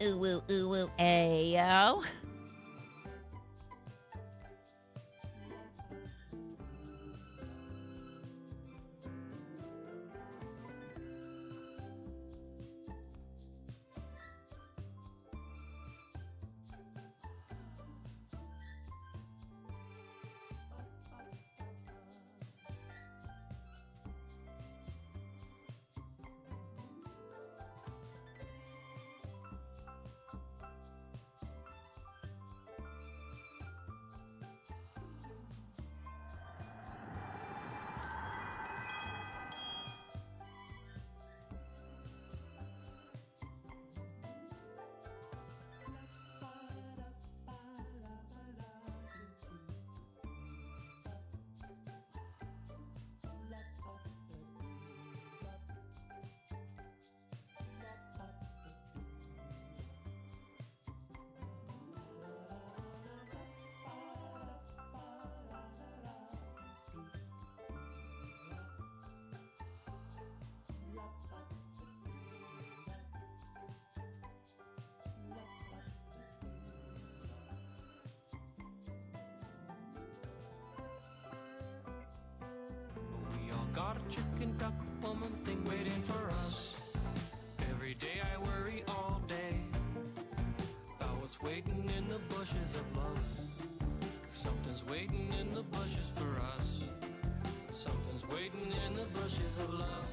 Ooh, ooh, ooh, ooh, ayo. We all got a chicken duck woman thing waiting for us. Every day I worry all day about what's waiting in the bushes of love. Something's waiting in the bushes for us. Something's waiting in the bushes of love.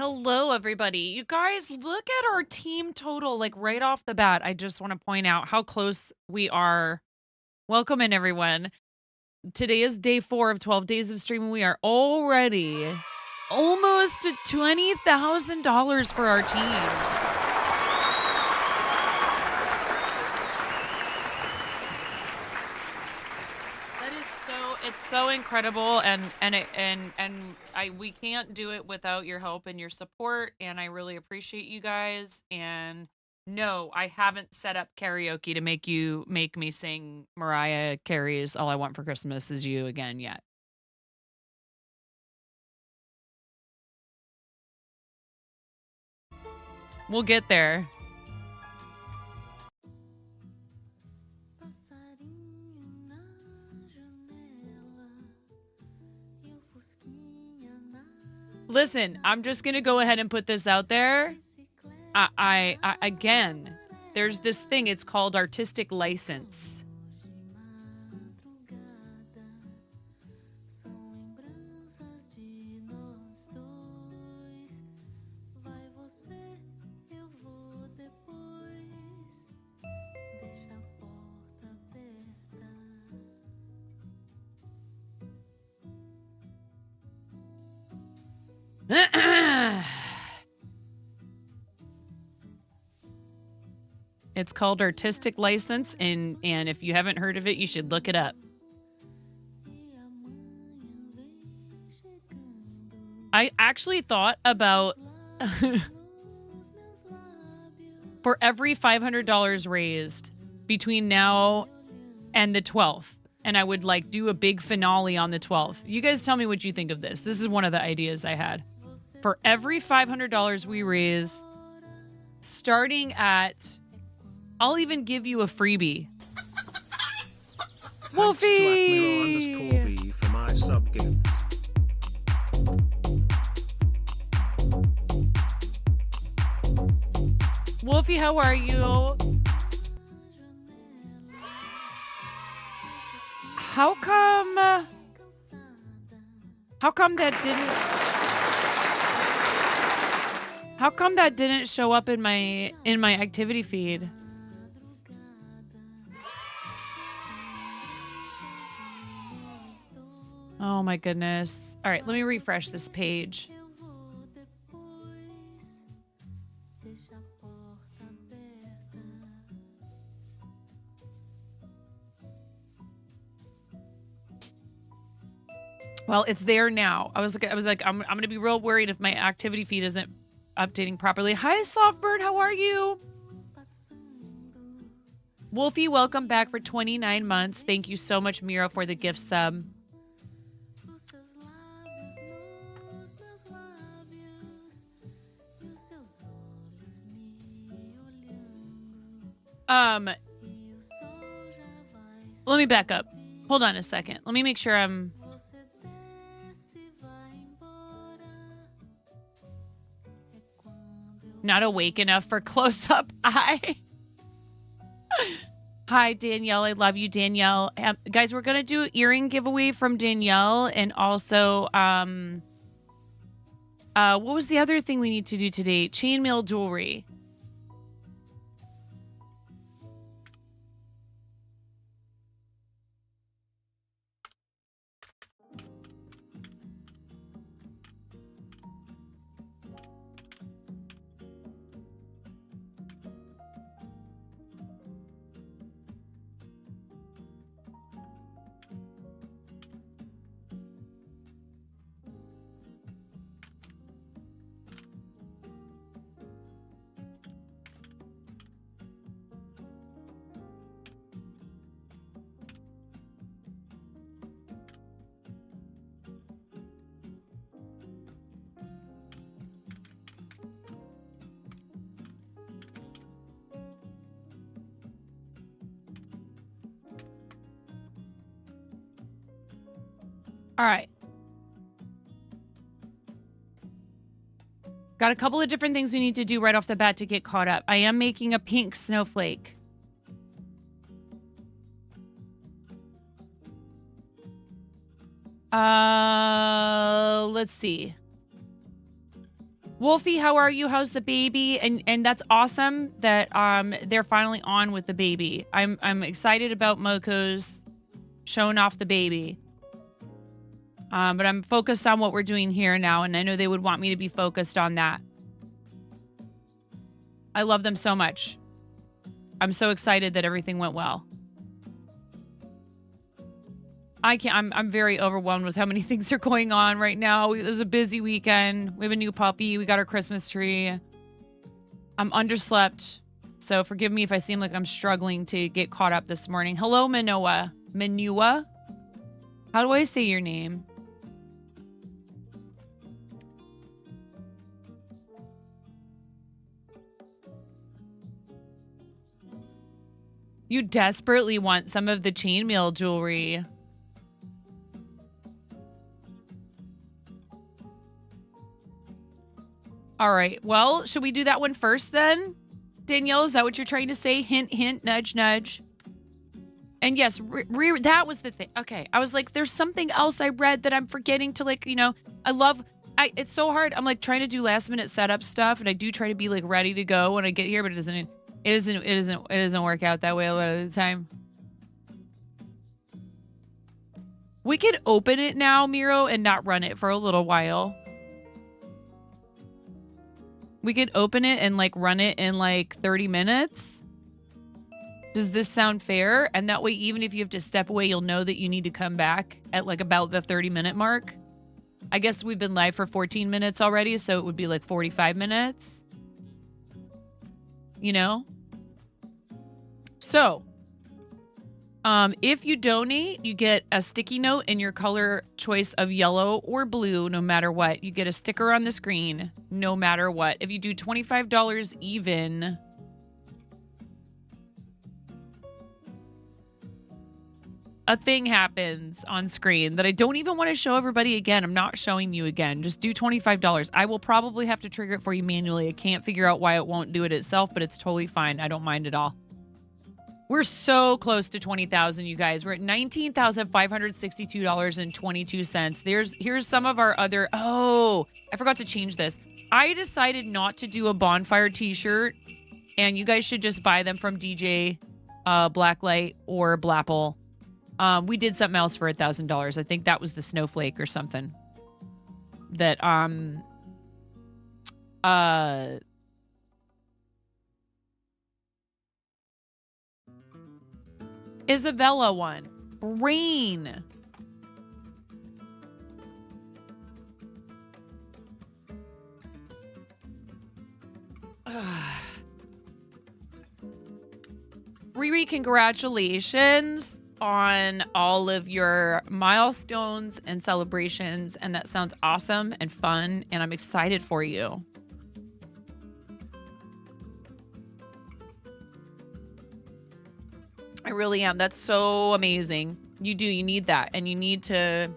Hello, everybody. You guys, look at our team total, like right off the bat. I just want to point out how close we are. Welcome in, everyone. Today is day 4 of 12 days of streaming. We are already almost at $20,000 for our team. It's so incredible, and we can't do it without your help and your support, and I really appreciate you guys. And no, I haven't set up karaoke to make me sing Mariah Carey's "All I Want for Christmas Is You" again yet. We'll get there. Listen, I'm just gonna go ahead and put this out there. I again, there's this thing. It's called artistic license. It's called artistic license, and if you haven't heard of it, you should look it up. I actually thought about for every $500 raised between now and the 12th, and I would like do a big finale on the 12th. You guys tell me what you think of this. This is one of the ideas I had. For every $500 we raise, starting at, I'll even give you a freebie. Wolfie! For my sub gift. Wolfie, how are you? How come that didn't show up in my activity feed? Oh my goodness. All right, let me refresh this page. Well, it's there now. I was like, I'm gonna be real worried if my activity feed isn't updating properly. Hi, Softbird, how are you? Wolfie, welcome back for 29 months. Thank you so much, Miro, for the gift sub. Let me back up. Hold on a second. Let me make sure I'm not awake enough for close-up eye. Hi, Danielle. I love you, Danielle. Guys, we're going to do an earring giveaway from Danielle, and also, what was the other thing we need to do today? Chainmail jewelry. All right. Got a couple of different things we need to do right off the bat to get caught up. I am making a pink snowflake. Let's see. Wolfie, how are you? How's the baby? And that's awesome that they're finally on with the baby. I'm excited about Moko's showing off the baby. But I'm focused on what we're doing here now, and I know they would want me to be focused on that. I love them so much. I'm so excited that everything went well. I'm very overwhelmed with how many things are going on right now. It was a busy weekend. We have a new puppy. We got our Christmas tree. I'm underslept. So forgive me if I seem like I'm struggling to get caught up this morning. Hello, Manoa. Manua? How do I say your name? You desperately want some of the chainmail jewelry. All right. Well, should we do that one first then? Danielle, is that what you're trying to say? Hint, hint, nudge, nudge. And yes, that was the thing. Okay. I was like, there's something else I read that I'm forgetting to, like, you know, it's so hard. I'm like trying to do last minute setup stuff, and I do try to be like ready to go when I get here, but it doesn't work out that way a lot of the time. We could open it now, Miro, and not run it for a little while. We could open it and like run it in like 30 minutes. Does this sound fair? And that way, even if you have to step away, you'll know that you need to come back at like about the 30-minute mark. I guess we've been live for 14 minutes already, so it would be like 45 minutes. You know? So, if you donate, you get a sticky note in your color choice of yellow or blue, no matter what. You get a sticker on the screen, no matter what. If you do $25 even, a thing happens on screen that I don't even want to show everybody again. I'm not showing you again. Just do $25. I will probably have to trigger it for you manually. I can't figure out why it won't do it itself, but it's totally fine. I don't mind at all. We're so close to 20,000, you guys. We're at $19,562.22. Here's some of our other. Oh, I forgot to change this. I decided not to do a bonfire t-shirt, and you guys should just buy them from DJ Blacklight or Blapple. We did something else for $1,000. I think that was the snowflake or something. That Isabella one. Rain. Riri, congratulations on all of your milestones and celebrations, and that sounds awesome and fun, and I'm excited for you. I really am. That's so amazing. You need that, and you need to,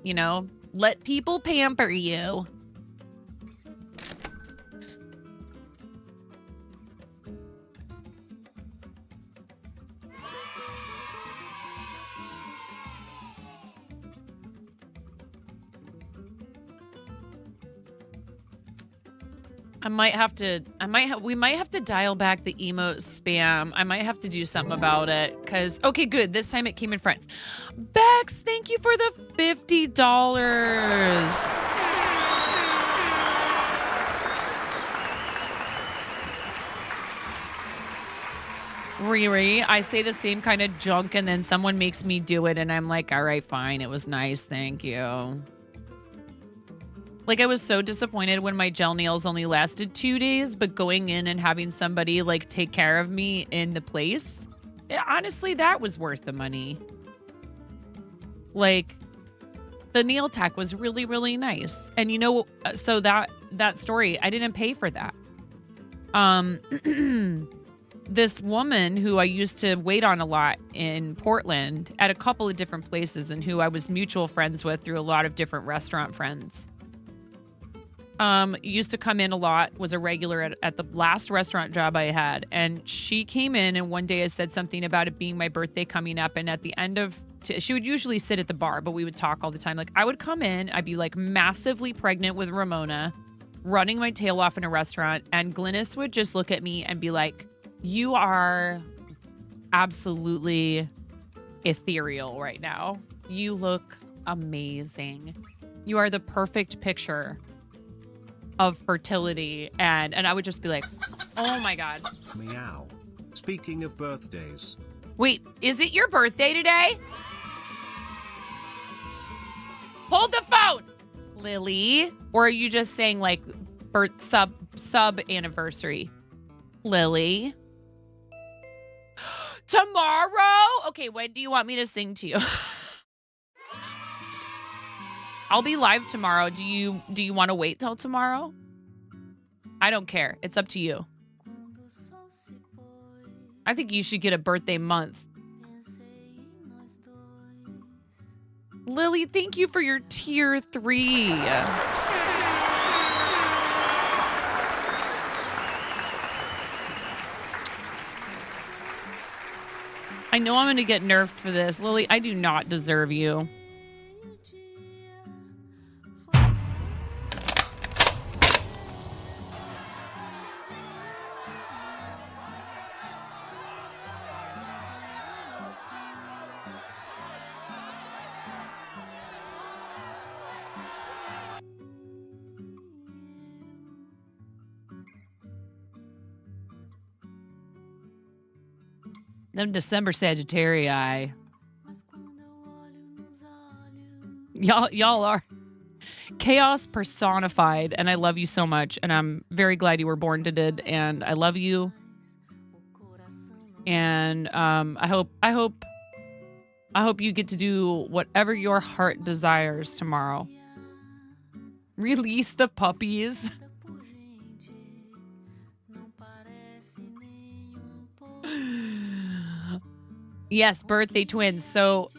you know, let people pamper you. We might have to dial back the emote spam. I might have to do something about it, because, okay, good. This time it came in front. Bex, thank you for the $50. Riri, I say the same kind of junk, and then someone makes me do it, and I'm like, all right, fine. It was nice. Thank you. Like, I was so disappointed when my gel nails only lasted 2 days, but going in and having somebody, like, take care of me in the place, honestly, that was worth the money. Like, the nail tech was really, really nice. And, you know, so that story, I didn't pay for that. This woman who I used to wait on a lot in Portland at a couple of different places, and who I was mutual friends with through a lot of different restaurant friends, used to come in a lot, was a regular at the last restaurant job I had. And she came in, and one day I said something about it being my birthday coming up. And at the end of, she would usually sit at the bar, but we would talk all the time. Like, I would come in, I'd be like massively pregnant with Ramona. running my tail off in a restaurant, and Glynis would just look at me and be like, you are absolutely ethereal right now. You look amazing. You are the perfect picture of fertility. And I would just be like, oh my God. Meow. Speaking of birthdays. Wait, is it your birthday today? Hold the phone, Lily. Or are you just saying like sub anniversary? Lily. Tomorrow? Okay, when do you want me to sing to you? I'll be live tomorrow. Do you want to wait till tomorrow? I don't care. It's up to you. I think you should get a birthday month. Lily, thank you for your tier 3. I know I'm going to get nerfed for this. Lily, I do not deserve you. Them December Sagittarii. Y'all are chaos personified, and I love you so much, and I'm very glad you were born today, and I love you. And I hope you get to do whatever your heart desires tomorrow. Release the puppies. Yes, birthday twins. So,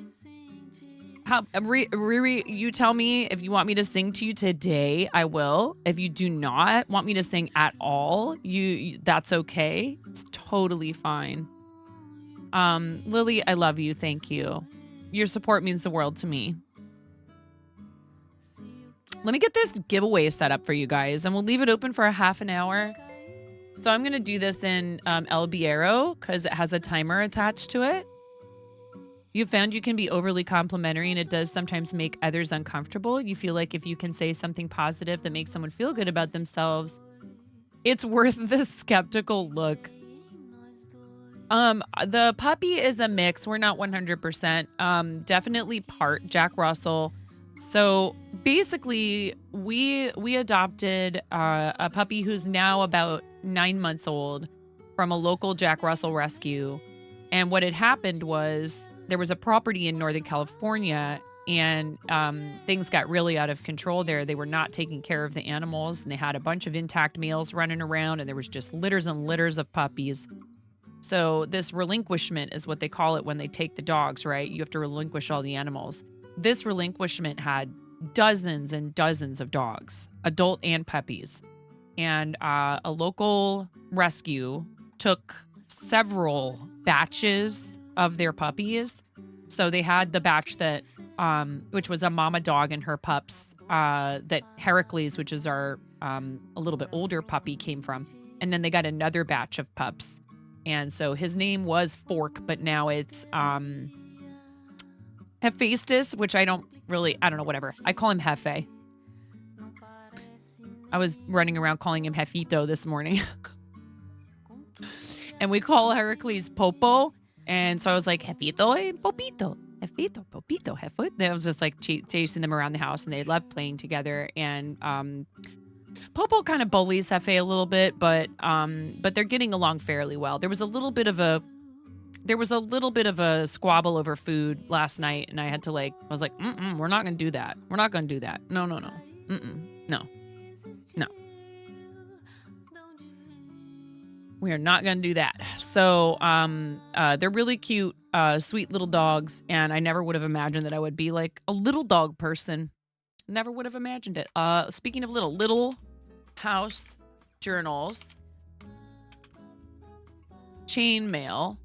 Riri, you tell me if you want me to sing to you today, I will. If you do not want me to sing at all, that's okay. It's totally fine. Lily, I love you. Thank you. Your support means the world to me. Let me get this giveaway set up for you guys, and we'll leave it open for a half an hour. So I'm going to do this in El Biero because it has a timer attached to it. You found you can be overly complimentary, and it does sometimes make others uncomfortable. You feel like if you can say something positive that makes someone feel good about themselves, it's worth the skeptical look. The puppy is a mix. We're not 100%. Definitely part Jack Russell. So basically, we adopted a puppy who's now about 9 months old from a local Jack Russell rescue. And what had happened was there was a property in Northern California, and things got really out of control there. They were not taking care of the animals, and they had a bunch of intact males running around, and there was just litters and litters of puppies. So this relinquishment is what they call it when they take the dogs, right? You have to relinquish all the animals. This relinquishment had dozens and dozens of dogs, adult and puppies. And a local rescue took several batches of their puppies. So they had the batch that, which was a mama dog and her pups, that Heracles, which is our a little bit older puppy, came from. And then they got another batch of pups. And so his name was Fork, but now it's Hephaestus, which I don't know, whatever. I call him Hefe. I was running around calling him Jefito this morning. And we call Heracles Popo. And so I was like, Jefito and Popito. Jefito, Popito, Jefito. I was just like chasing them around the house, and they loved playing together. And Popo kind of bullies Hefe a little bit, but they're getting along fairly well. There was a little bit of a squabble over food last night, and I was like, we're not going to do that. We're not going to do that. No. No. We are not going to do that. So they're really cute, sweet little dogs, and I never would have imagined that I would be like a little dog person. Never would have imagined it. Speaking of little house journals, chainmail,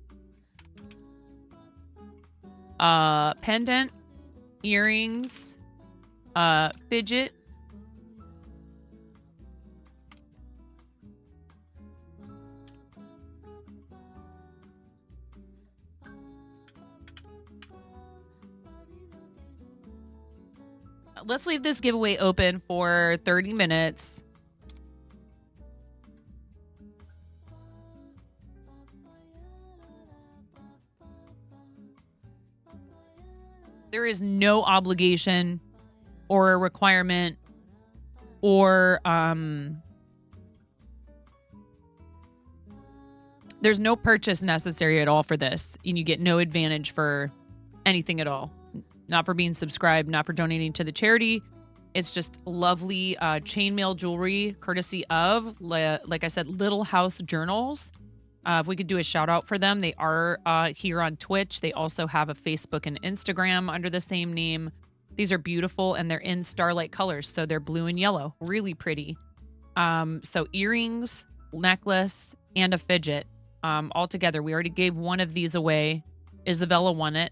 pendant, earrings, fidget, Let's leave this giveaway open for 30 minutes. There is no obligation or a requirement or there's no purchase necessary at all for this, and you get no advantage for anything at all. Not for being subscribed, not for donating to the charity. It's just lovely chainmail jewelry courtesy of, like I said, Little House Journals. If we could do a shout out for them, they are here on Twitch. They also have a Facebook and Instagram under the same name. These are beautiful, and they're in starlight colors, so they're blue and yellow. Really pretty. So earrings, necklace, and a fidget all together. We already gave one of these away. Isabella won it.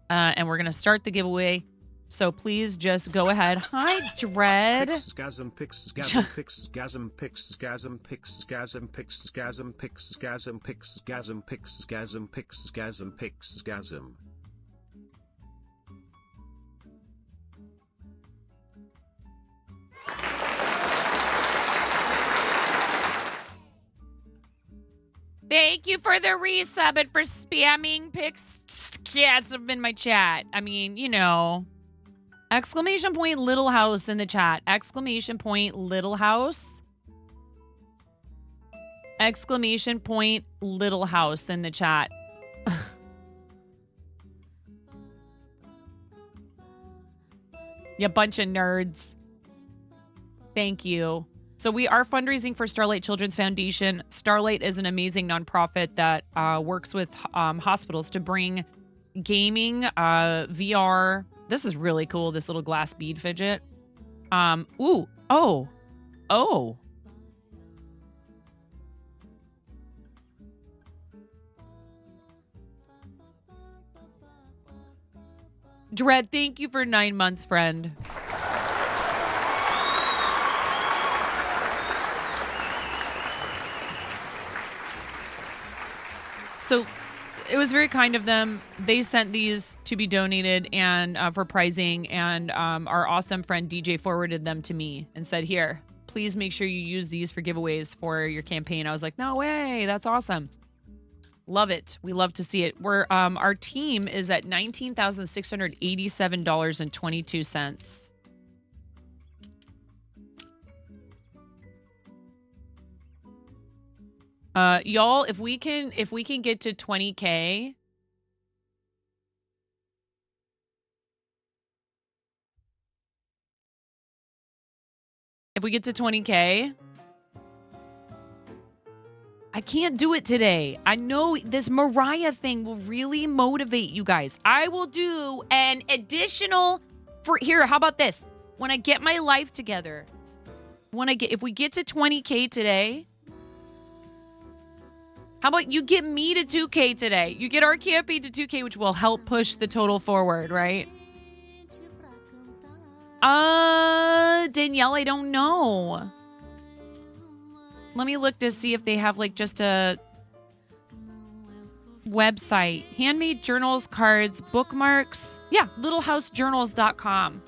And we're going to start the giveaway. So please just go ahead. Hi, Dread. Pixsgasm, pixsgasm, pixsgasm, pixsgasm, pixsgasm, pixsgasm, pixsgasm, pixsgasm, pixsgasm, pixsgasm, pixsgasm. Thank you for the resub and for spamming pixsgasm in my chat. I mean, you know. Exclamation point Little House in the chat. Exclamation point Little House. Exclamation point Little House in the chat. You bunch of nerds. Thank you. So we are fundraising for Starlight Children's Foundation. Starlight is an amazing nonprofit that works with hospitals to bring gaming, VR. This is really cool, this little glass bead fidget. Oh. Dread, thank you for 9 months, friend. So it was very kind of them. They sent these to be donated and for prizing, and our awesome friend DJ forwarded them to me and said, here, please make sure you use these for giveaways for your campaign. I was like, no way, that's awesome. Love it. We love to see it. We're our team is at $19,687.22. Y'all, if we can get to 20K, if we get to 20K, I can't do it today. I know this Mariah thing will really motivate you guys. I will do an additional for here. How about this? When I get my life together, if we get to 20K today, how about you get me to 2K today? You get our campaign to 2K, which will help push the total forward, right? Danielle, I don't know. Let me look to see if they have like just a website. Handmade journals, cards, bookmarks. Yeah, littlehousejournals.com.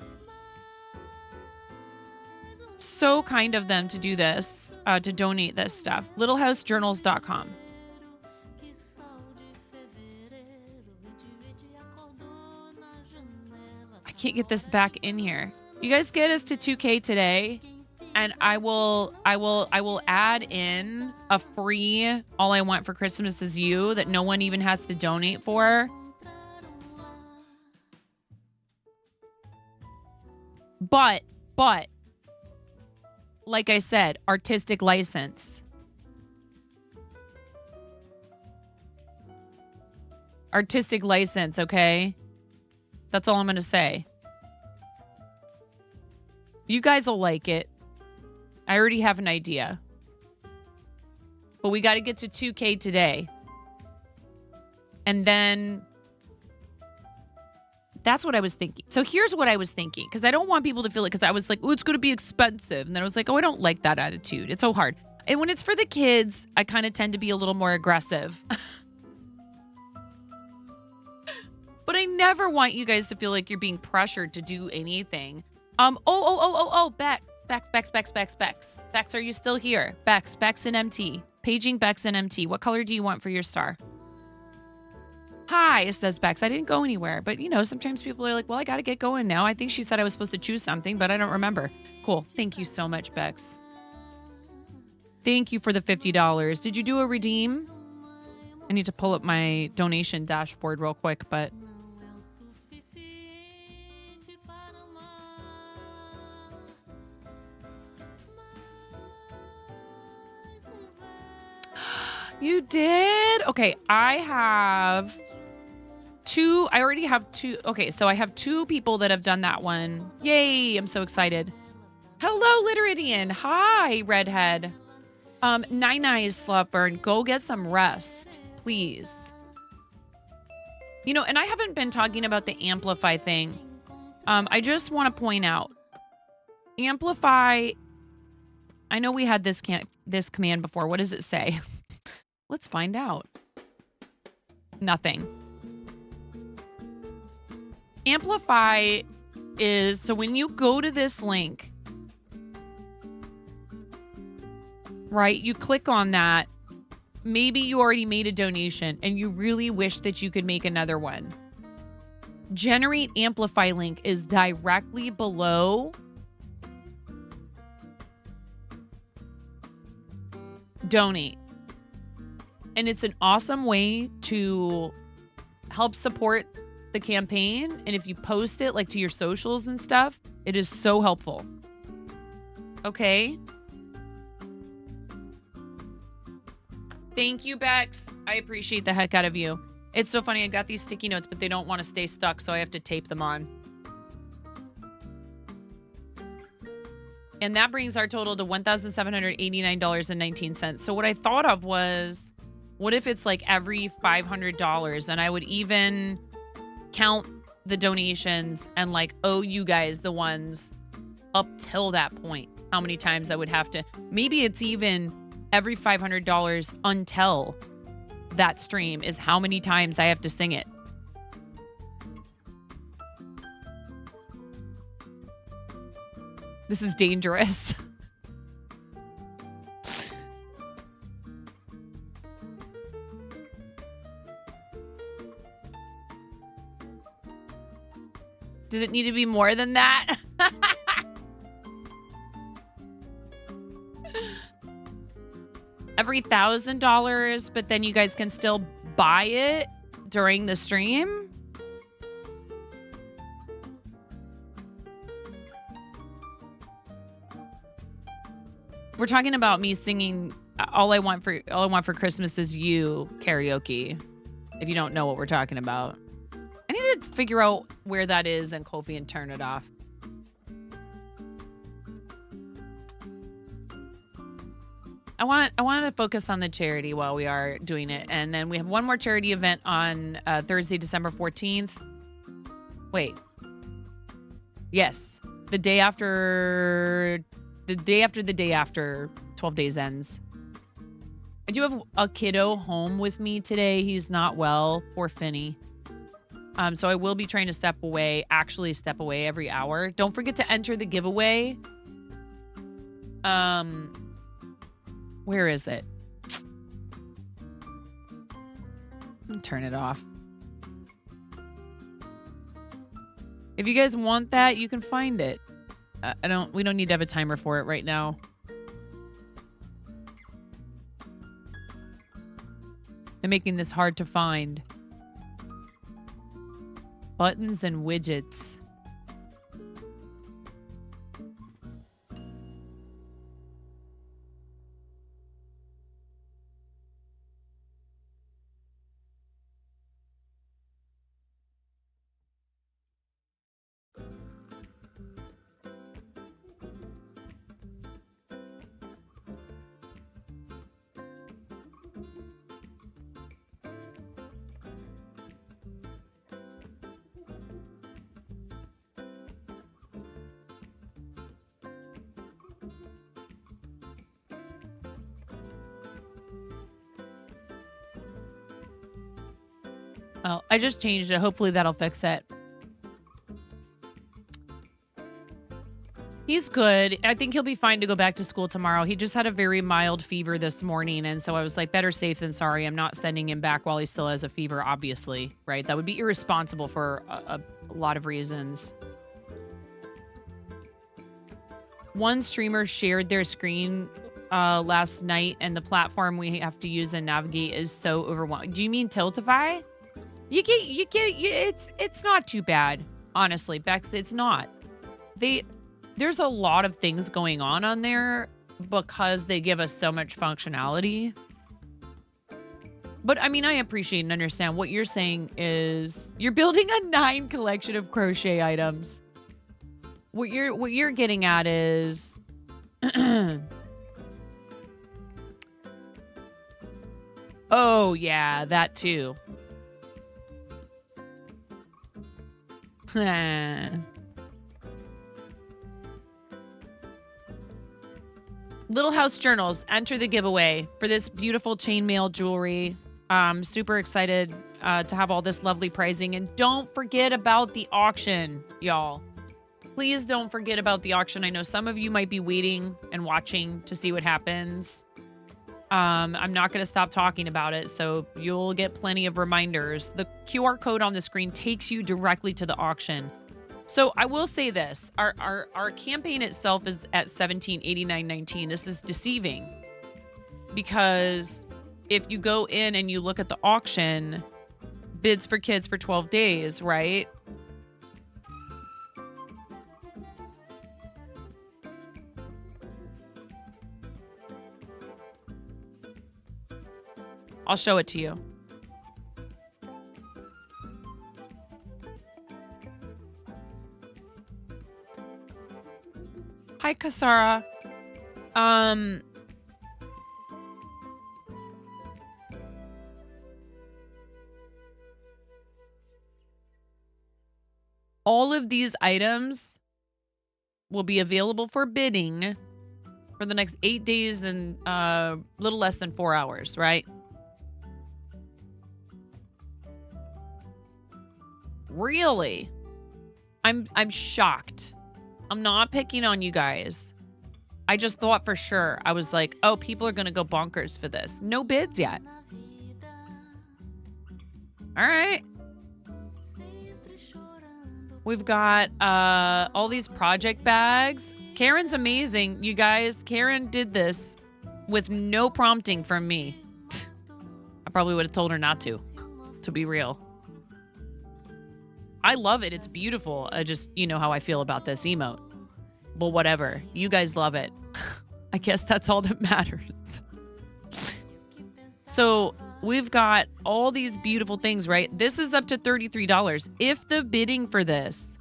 So kind of them to do this, to donate this stuff. littlehousejournals.com. I can't get this back in here. You guys get us to 2K today, and I will add in a free All I Want for Christmas Is You that no one even has to donate for. But like I said, artistic license. Artistic license, okay? That's all I'm going to say. You guys will like it. I already have an idea. But we got to get to 2K today. And then that's what I was thinking. So here's what I was thinking, because I don't want people to feel it, because I was like, oh, it's going to be expensive. And then I was like, oh, I don't like that attitude. It's so hard. And when it's for the kids, I kind of tend to be a little more aggressive. But I never want you guys to feel like you're being pressured to do anything. Bex, are you still here? Bex and MT. Paging Bex and MT. What color do you want for your star? Hi, says Bex. I didn't go anywhere, but sometimes people are like, well, I got to get going now. I think she said I was supposed to choose something, but I don't remember. Cool. Thank you so much, Bex. Thank you for the $50. Did you do a redeem? I need to pull up my donation dashboard real quick, but you did? Okay, I already have two. Okay, so I have 2 people that have done that one. Yay, I'm so excited. Hello, Literidian. Hi, Redhead. Nine Eyes Slupburn, go get some rest, please. And I haven't been talking about the Amplify thing. I just want to point out, Amplify, I know we had this command before. What does it say? Let's find out. Nothing. Amplify is, so when you go to this link, right, you click on that. Maybe you already made a donation and you really wish that you could make another one. Generate Amplify link is directly below donate. And it's an awesome way to help support the campaign. And if you post it like to your socials and stuff, it is so helpful. Okay. Thank you, Bex. I appreciate the heck out of you. It's so funny. I got these sticky notes, but they don't want to stay stuck, so I have to tape them on. And that brings our total to $1,789.19. So what I thought of was, what if it's like every $500 and I would even count the donations and like owe you guys the ones up till that point, how many times I would have to, maybe it's even every $500 until that stream is how many times I have to sing it. This is dangerous. Does it need to be more than that? Every $1,000, but then you guys can still buy it during the stream? We're talking about me singing All I Want for Christmas Is You karaoke. If you don't know what we're talking about. I need to figure out where that is in Ko-fi and turn it off. I want to focus on the charity while we are doing it. And then we have one more charity event on Thursday, December 14th. Wait. Yes. The day after 12 days ends. I do have a kiddo home with me today. He's not well. Poor Finny. So I will be trying to actually step away every hour. Don't forget to enter the giveaway. Where is it? Let me turn it off. If you guys want that, you can find it. We don't need to have a timer for it right now. I'm making this hard to find. Buttons and widgets. Well, I just changed it. Hopefully that'll fix it. He's good. I think he'll be fine to go back to school tomorrow. He just had a very mild fever this morning. And so I was like, better safe than sorry. I'm not sending him back while he still has a fever, obviously, right? That would be irresponsible for a lot of reasons. One streamer shared their screen last night, and the platform we have to use and navigate is so overwhelming. Do you mean Tiltify? It's not too bad, honestly, Bex. It's not. There's a lot of things going on there because they give us so much functionality. But I mean, I appreciate and understand what you're saying is you're building a 9 collection of crochet items. What you're getting at is oh yeah, that too. Little House Journals, enter the giveaway for this beautiful chainmail jewelry. Super excited to have all this lovely pricing. And don't forget about the auction, y'all. Please don't forget about the auction. I know some of you might be waiting and watching to see what happens. I'm not going to stop talking about it, so you'll get plenty of reminders. The QR code on the screen takes you directly to the auction. So I will say this, our campaign itself is at $17.89.19. This is deceiving because if you go in and you look at the auction, bids for kids for 12 days, right? I'll show it to you. Hi, Kasara. All of these items will be available for bidding for the next 8 days and a little less than 4 hours, right? Really? I'm shocked. I'm not picking on you guys. I just thought for sure. I was like, oh, people are going to go bonkers for this. No bids yet. All right. We've got all these project bags. Karen's amazing. You guys, Karen did this with no prompting from me. I probably would have told her not to be real. I love it. It's beautiful. I just, you know how I feel about this emote. Well, whatever. You guys love it. I guess that's all that matters. So we've got all these beautiful things, right? This is up to $33. If the bidding for this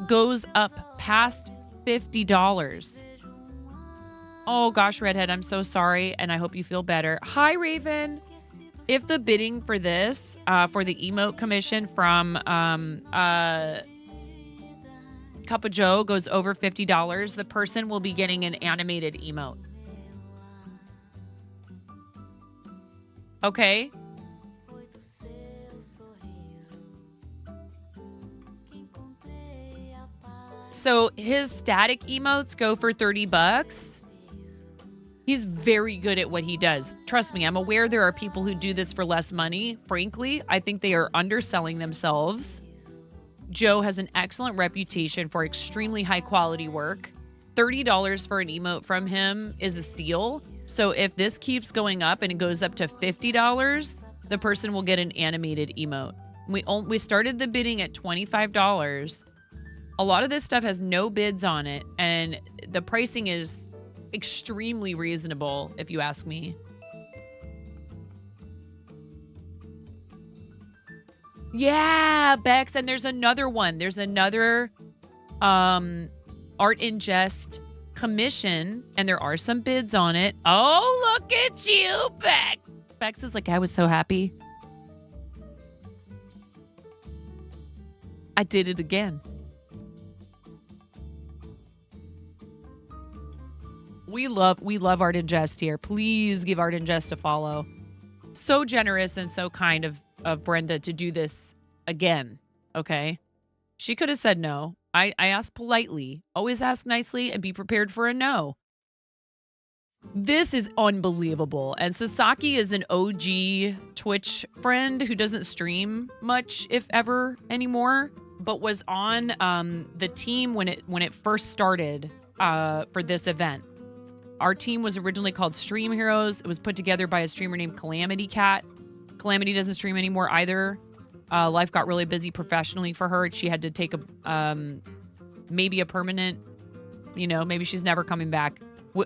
goes up past $50. Oh gosh, Redhead, I'm so sorry. And I hope you feel better. Hi, Raven. If the bidding for this, for the emote commission from Cup of Joe goes over $50, the person will be getting an animated emote. Okay? So his static emotes go for $30. He's very good at what he does. Trust me, I'm aware there are people who do this for less money. Frankly, I think they are underselling themselves. Joe has an excellent reputation for extremely high quality work. $30 for an emote from him is a steal. So if this keeps going up and it goes up to $50, the person will get an animated emote. We started the bidding at $25. A lot of this stuff has no bids on it, and the pricing is extremely reasonable, if you ask me. Yeah, Bex, and there's another one. There's another Art in Jest commission, and there are some bids on it. Oh, look at you, Bex. Bex is like, I was so happy. I did it again. We love Art in Jest here. Please give Art in Jest a follow. So generous and so kind of Brenda to do this again. Okay. She could have said no. I asked politely. Always ask nicely and be prepared for a no. This is unbelievable. And Sasaki is an OG Twitch friend who doesn't stream much, if ever, anymore, but was on the team when it first started for this event. Our team was originally called Stream Heroes. It was put together by a streamer named Calamity Cat. Calamity doesn't stream anymore either. Life got really busy professionally for her. She had to take maybe a permanent, maybe she's never coming back.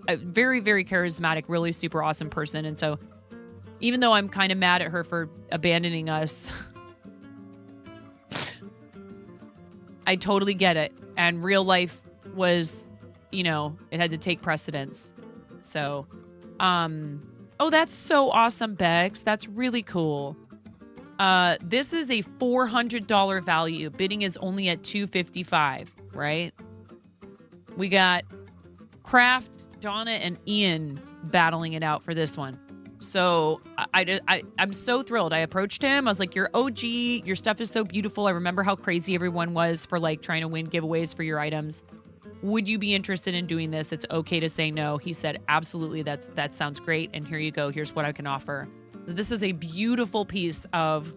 A very, very charismatic, really super awesome person. And so even though I'm kind of mad at her for abandoning us, I totally get it. And real life was, it had to take precedence. So, oh, that's so awesome, Bex. That's really cool. This is a $400 value. Bidding is only at $255, right? We got Kraft, Donna, and Ian battling it out for this one. So I'm so thrilled. I approached him. I was like, "You're OG. Your stuff is so beautiful. I remember how crazy everyone was for like trying to win giveaways for your items. Would you be interested in doing this? It's okay to say no." He said, "Absolutely. That sounds great. And here you go. Here's what I can offer." So this is a beautiful piece of.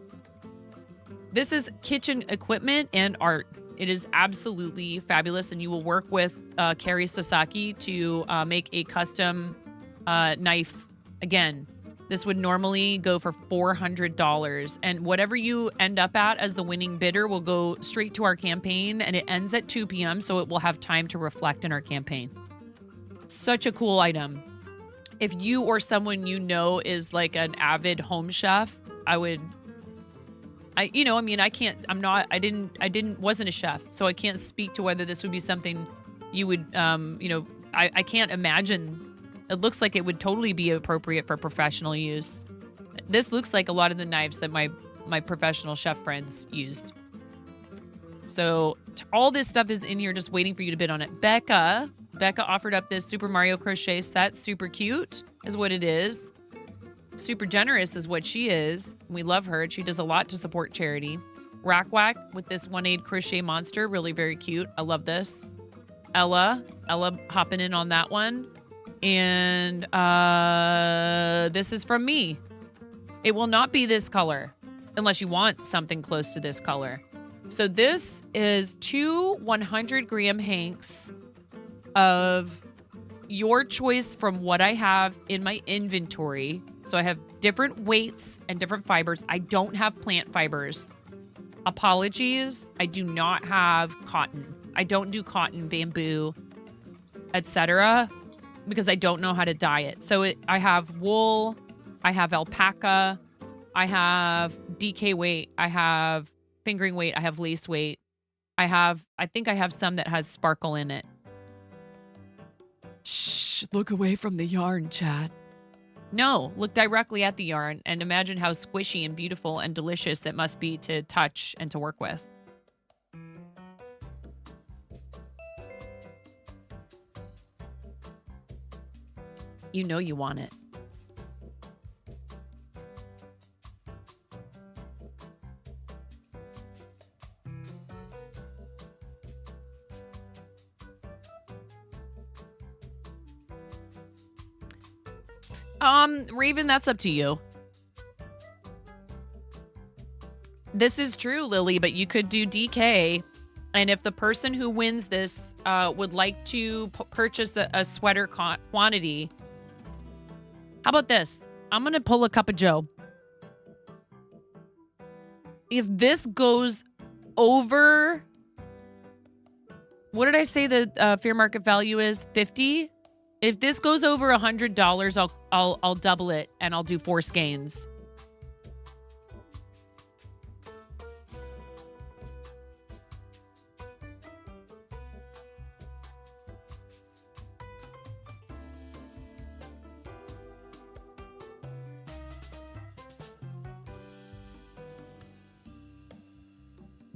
This is kitchen equipment and art. It is absolutely fabulous, and you will work with Carrie Sasaki to make a custom knife. Again, this would normally go for $400, and whatever you end up at as the winning bidder will go straight to our campaign, and it ends at 2 p.m., so it will have time to reflect in our campaign. Such a cool item. If you or someone is like an avid home chef, wasn't a chef, so I can't speak to whether this would be something you would, I can't imagine. It looks like it would totally be appropriate for professional use. This looks like a lot of the knives that my professional chef friends used. So all this stuff is in here just waiting for you to bid on it. Becca offered up this Super Mario crochet set. Super cute is what it is. Super generous is what she is. We love her. She does a lot to support charity. Rack Whack with this one-aid crochet monster. Really very cute. I love this. Ella hopping in on that one. And this is from me. It will not be this color unless you want something close to this color. So this is 2 100-gram hanks of your choice from what I have in my inventory. So I have different weights and different fibers. I don't have plant fibers. Apologies. I do not have cotton. I don't do cotton, bamboo, etc. because I don't know how to dye it. So I have wool, I have alpaca, I have DK weight, I have fingering weight, I have lace weight. I think I have some that has sparkle in it. Shh, look away from the yarn, chat. No, look directly at the yarn and imagine how squishy and beautiful and delicious it must be to touch and to work with. You know you want it. Raven, that's up to you. This is true, Lily, but you could do DK. And if the person who wins this would like to purchase a sweater quantity, how about this? I'm going to pull a cup of Joe. If this goes over, what did I say the fair market value is? 50? If this goes over $100, I'll double it and I'll do 4 skeins.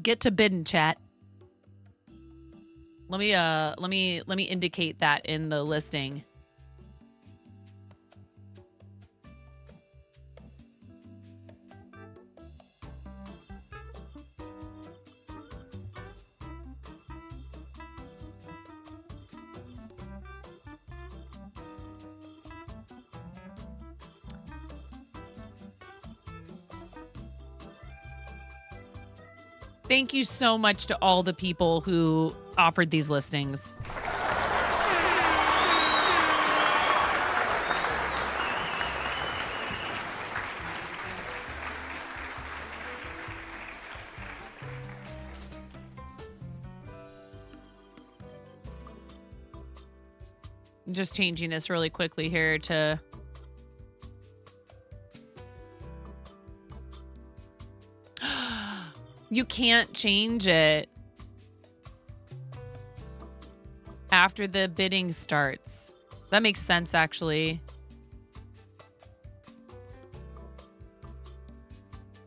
Get to bidding, chat. Let me indicate that in the listing. Thank you so much to all the people who offered these listings. Just changing this really quickly here to... You can't change it after the bidding starts. That makes sense, actually.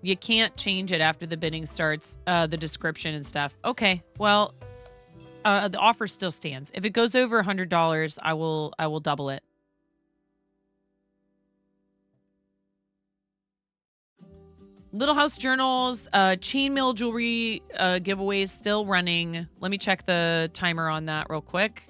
You can't change it after the bidding starts, the description and stuff. Okay, well, the offer still stands. If it goes over $100, I will double it. Little House Journals, chainmail jewelry giveaways still running. Let me check the timer on that real quick.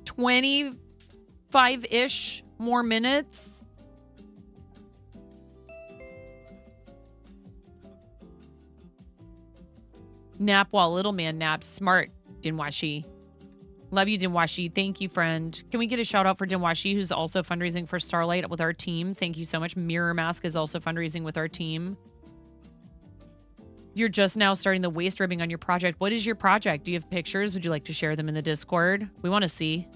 "25-ish more minutes." Nap while little man naps. Smart, Dinwashi. Love you, Dinwashi. Thank you, friend. Can we get a shout out for Dinwashi, who's also fundraising for Starlight with our team? Thank you so much. Mirror Mask is also fundraising with our team. You're just now starting the waist ribbing on your project. What is your project? Do you have pictures? Would you like to share them in the Discord? We want to see.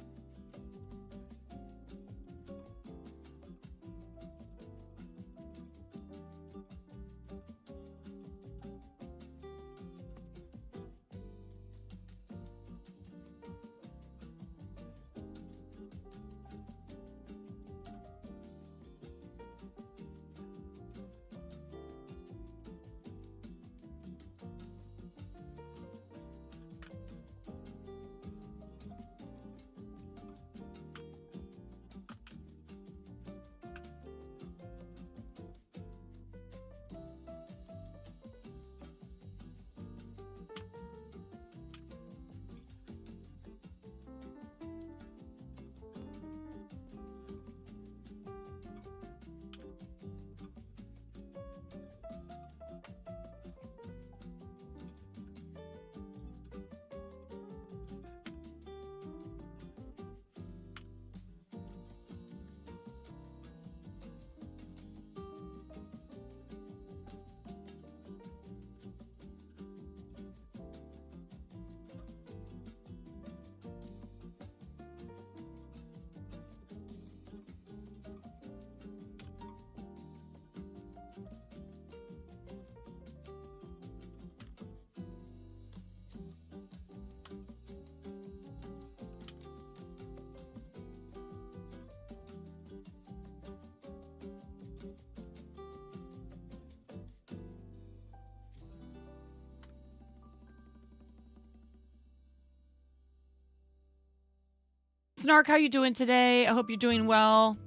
Snark, how you doing today? I hope you're doing well.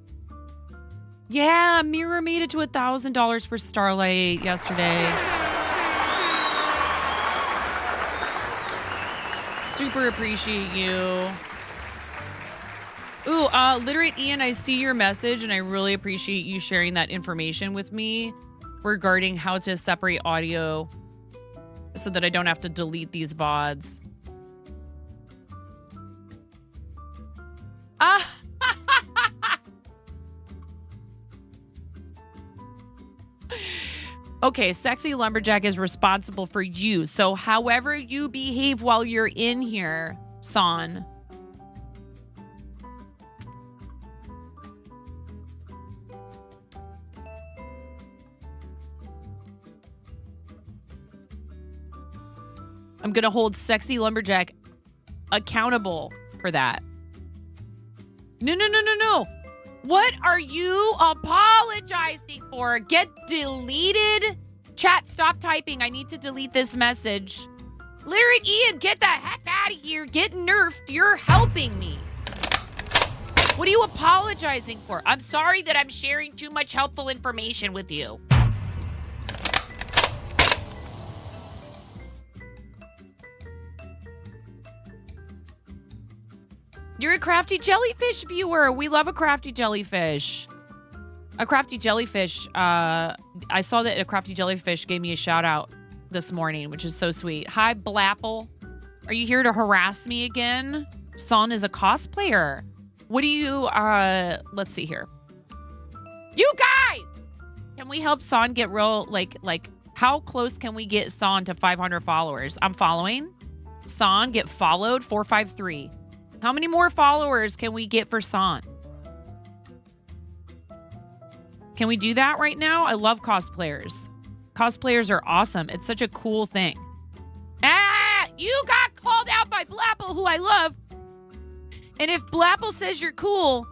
Yeah, Mirror made it to $1,000 for Starlight yesterday. Super appreciate you. Ooh, Literate Ian, I see your message and I really appreciate you sharing that information with me regarding how to separate audio so that I don't have to delete these VODs. Okay, Sexy Lumberjack is responsible for you. So however you behave while you're in here, Son. I'm going to hold Sexy Lumberjack accountable for that. No. What are you apologizing for? Get deleted? Chat, stop typing. I need to delete this message. Lyric Ian, get the heck out of here. Get nerfed. You're helping me. What are you apologizing for? I'm sorry that I'm sharing too much helpful information with you. You're a Crafty Jellyfish viewer. We love a Crafty Jellyfish. A Crafty Jellyfish. I saw that a Crafty Jellyfish gave me a shout out this morning, which is so sweet. Hi, Blapple. Are you here to harass me again? Son is a cosplayer. What do you, let's see here. You guys! Can we help Son get real, like, how close can we get Son to 500 followers? I'm following. Son, get followed, 453. How many more followers can we get for Son? Can we do that right now? I love cosplayers. Cosplayers are awesome. It's such a cool thing. Ah, you got called out by Blapple, who I love. And if Blapple says you're cool,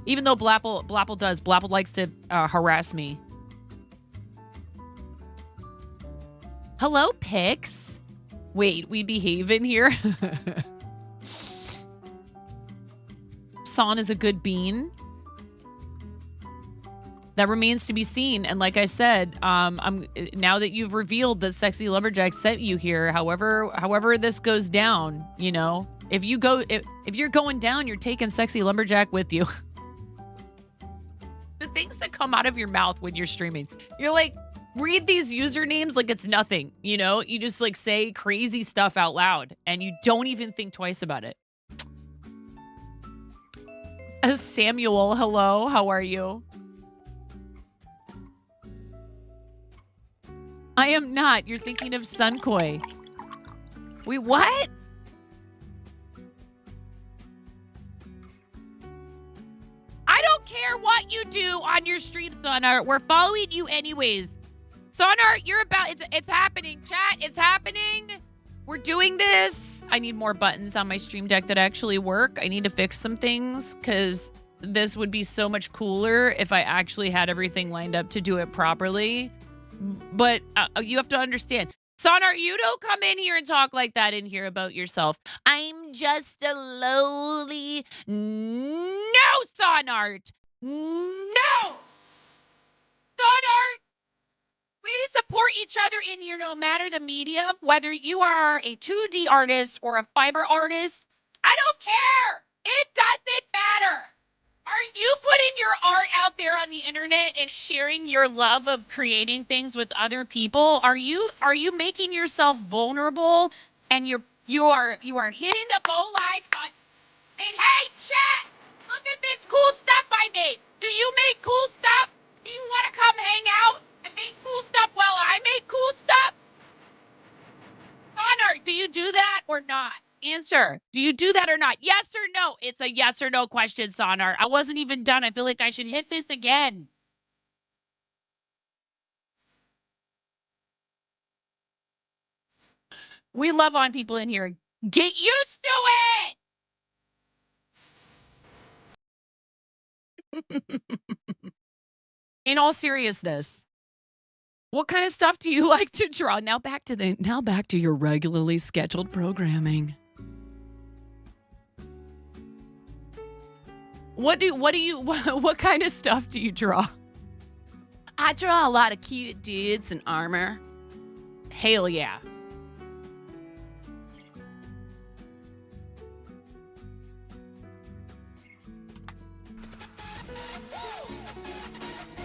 even though Blapple likes to harass me. Hello, Pix. Wait, we behave in here? Son is a good bean. That remains to be seen. And like I said, I'm now that you've revealed that Sexy Lumberjack sent you here, however this goes down, you know, if you're going down, you're taking Sexy Lumberjack with you. The things that come out of your mouth when you're streaming, you're like, read these usernames like it's nothing, you know? You just like say crazy stuff out loud and you don't even think twice about it. Samuel, hello, how are you? I am not. You're thinking of Sunkoi. Wait, what? I don't care what you do on your stream, Sonart. We're following you anyways. Sonart, you're about, it's happening, chat. It's happening. We're doing this. I need more buttons on my stream deck that actually work. I need to fix some things because this would be so much cooler if I actually had everything lined up to do it properly. But you have to understand. Sonart, you don't come in here and talk like that in here about yourself. I'm just a lowly... No, Sonart! No! Sonart! We support each other in here no matter the medium, whether you are a 2D artist or a fiber artist. I don't care! It doesn't matter! Are you putting your art out there on the internet and sharing your love of creating things with other people? Are you making yourself vulnerable and you are hitting the go live button? And hey, chat, look at this cool stuff I made. Do you make cool stuff? Do you want to come hang out and make cool stuff while I make cool stuff? Connor, do you do that or not? Answer. Do you do that or not? Yes or no? It's a yes or no question, Sonar. I wasn't even done. I feel like I should hit this again. We love on people in here. Get used to it! In all seriousness, what kind of stuff do you like to draw? Now back to your regularly scheduled programming. What kind of stuff do you draw? I draw a lot of cute dudes in armor. Hell yeah.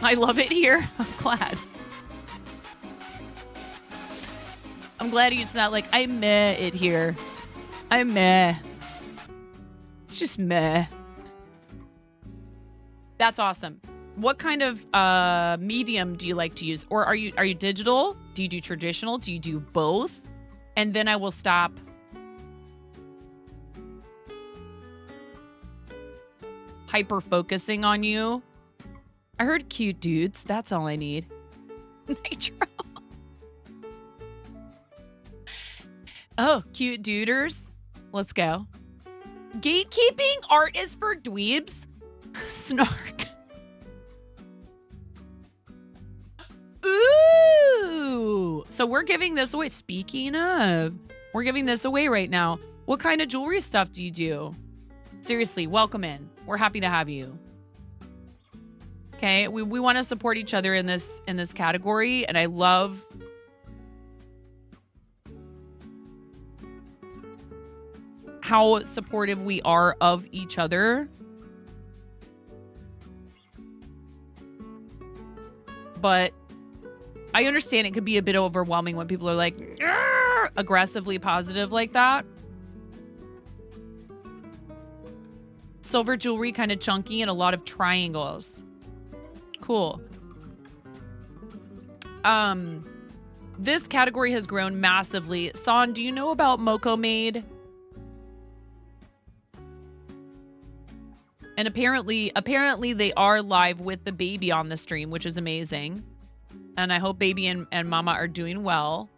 I love it here. I'm glad. I'm glad it's not like, I meh it here. I meh. It's just meh. That's awesome. What kind of medium do you like to use? Or are you digital? Do you do traditional? Do you do both? And then I will stop. Hyper focusing on you. I heard cute dudes. That's all I need. Nitro. Oh, cute duders. Let's go. Gatekeeping art is for dweebs. Snark. Ooh. So we're giving this away. Speaking of, we're giving this away right now. What kind of jewelry stuff do you do? Seriously, welcome in. We're happy to have you. Okay, we want to support each other in this category, and I love how supportive we are of each other. But I understand it could be a bit overwhelming when people are like aggressively positive like that. Silver jewelry, kind of chunky, and a lot of triangles. Cool. This category has grown massively. San, do you know about Moco Maid? And apparently they are live with the baby on the stream, which is amazing. And I hope baby and mama are doing well.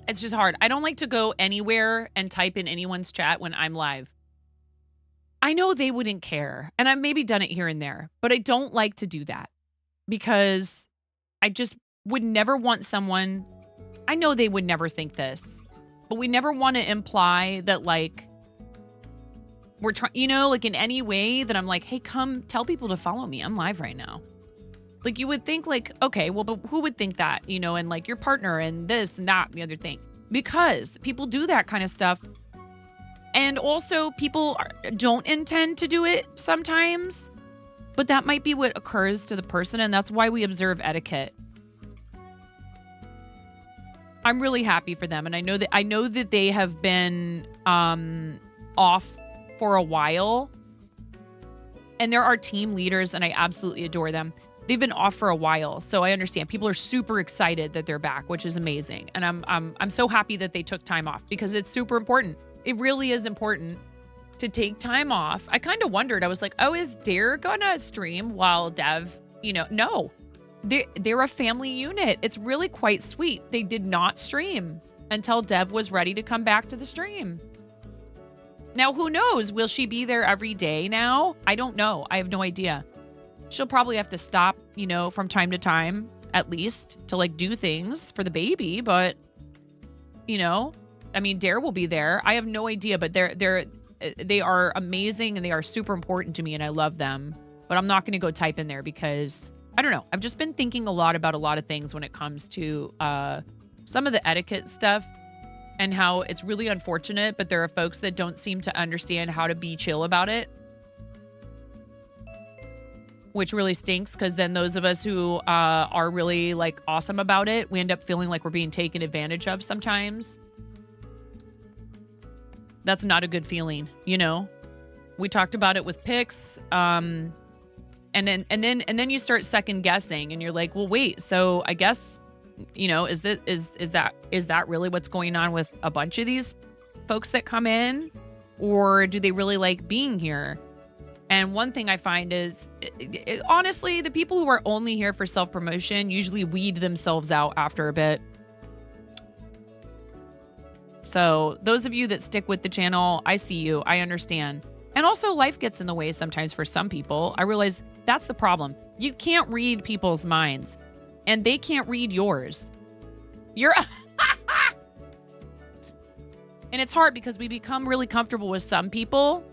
It's just hard. I don't like to go anywhere and type in anyone's chat when I'm live. I know they wouldn't care, and I've maybe done it here and there, but I don't like to do that because I just would never want someone, I know they would never think this, but we never want to imply that like we're trying, you know, like in any way that I'm like, hey, come tell people to follow me. I'm live right now. Like you would think like, okay, well, but who would think that, you know, and like your partner and this and that and the other thing, because people do that kind of stuff. And also people don't intend to do it sometimes, but that might be what occurs to the person. And that's why we observe etiquette. I'm really happy for them. And I know that they have been off for a while. And there are team leaders and I absolutely adore them. They've been off for a while, so I understand. People are super excited that they're back, which is amazing. And I'm so happy that they took time off because it's super important. It really is important to take time off. I kind of wondered. I was like, oh, is Dare gonna stream while Dev, you know? No. They're a family unit. It's really quite sweet. They did not stream until Dev was ready to come back to the stream. Now, who knows? Will she be there every day now? I don't know. I have no idea. She'll probably have to stop, you know, from time to time, at least, to like do things for the baby. But, you know, I mean, Dare will be there. I have no idea, but they are amazing and they are super important to me and I love them. But I'm not going to go type in there because, I don't know. I've just been thinking a lot about a lot of things when it comes to some of the etiquette stuff and how it's really unfortunate, but there are folks that don't seem to understand how to be chill about it. Which really stinks because then those of us who are really like awesome about it, we end up feeling like we're being taken advantage of sometimes. That's not a good feeling, you know? We talked about it with Pix, and then you start second guessing and you're like, well, wait, so I guess, you know, is that really what's going on with a bunch of these folks that come in? Or do they really like being here? And one thing I find is, honestly, the people who are only here for self-promotion usually weed themselves out after a bit. So those of you that stick with the channel, I see you. I understand. And also life gets in the way sometimes for some people. I realize that's the problem. You can't read people's minds and they can't read yours. And it's hard because we become really comfortable with some people.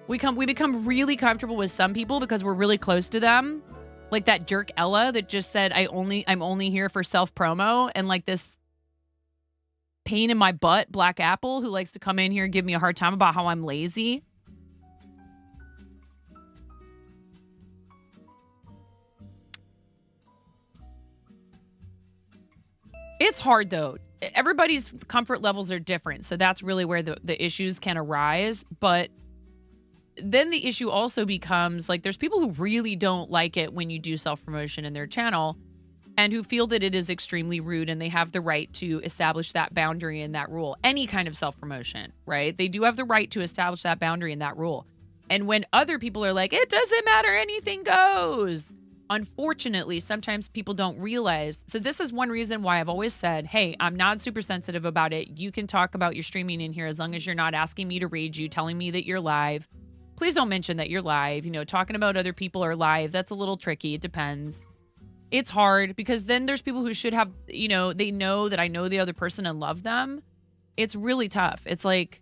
We become really comfortable with some people because we're really close to them. Like that jerk Ella that just said, I'm only here for self-promo. And like this pain in my butt, Black Apple, who likes to come in here and give me a hard time about how I'm lazy. It's hard though. Everybody's comfort levels are different. So that's really where the issues can arise. But then the issue also becomes like there's people who really don't like it when you do self-promotion in their channel and who feel that it is extremely rude and they have the right to establish that boundary and that rule. Any kind of self-promotion, right? They do have the right to establish that boundary and that rule. And when other people are like, it doesn't matter, anything goes. Unfortunately, sometimes people don't realize. So this is one reason why I've always said, hey, I'm not super sensitive about it. You can talk about your streaming in here as long as you're not asking me to raid you, telling me that you're live. Please don't mention that you're live. You know, talking about other people are live. That's a little tricky. It depends. It's hard because then there's people who should have, you know, they know that I know the other person and love them. It's really tough. It's like,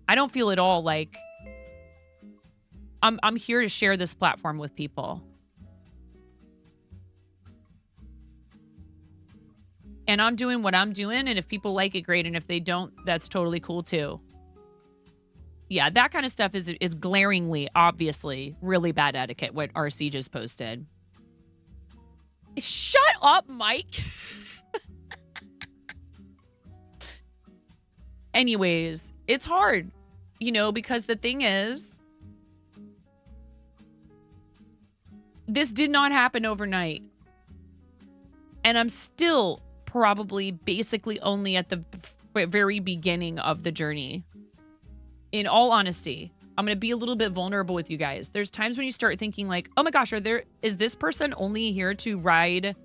I don't feel at all like I'm here to share this platform with people. And I'm doing what I'm doing, and if people like it, great. And if they don't, that's totally cool too. Yeah, that kind of stuff is glaringly, obviously, really bad etiquette, what RC just posted. Shut up, Mike. Anyways, it's hard, because the thing is, this did not happen overnight. And I'm still probably basically only at the very beginning of the journey. In all honesty, I'm going to be a little bit vulnerable with you guys. There's times when you start thinking like, oh my gosh, is this person only here to ride,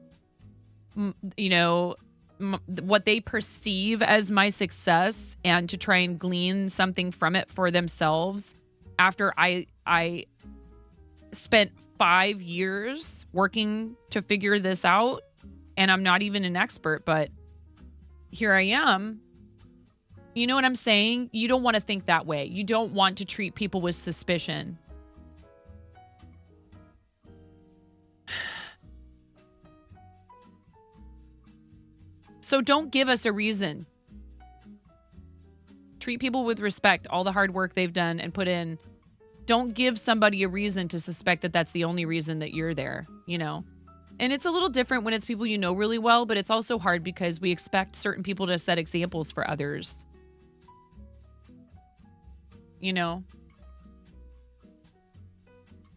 what they perceive as my success and to try and glean something from it for themselves after I spent 5 years working to figure this out, and I'm not even an expert, but here I am. You know what I'm saying? You don't want to think that way. You don't want to treat people with suspicion. So don't give us a reason. Treat people with respect, all the hard work they've done and put in. Don't give somebody a reason to suspect that that's the only reason that you're there, And it's a little different when it's people you know really well, but it's also hard because we expect certain people to set examples for others.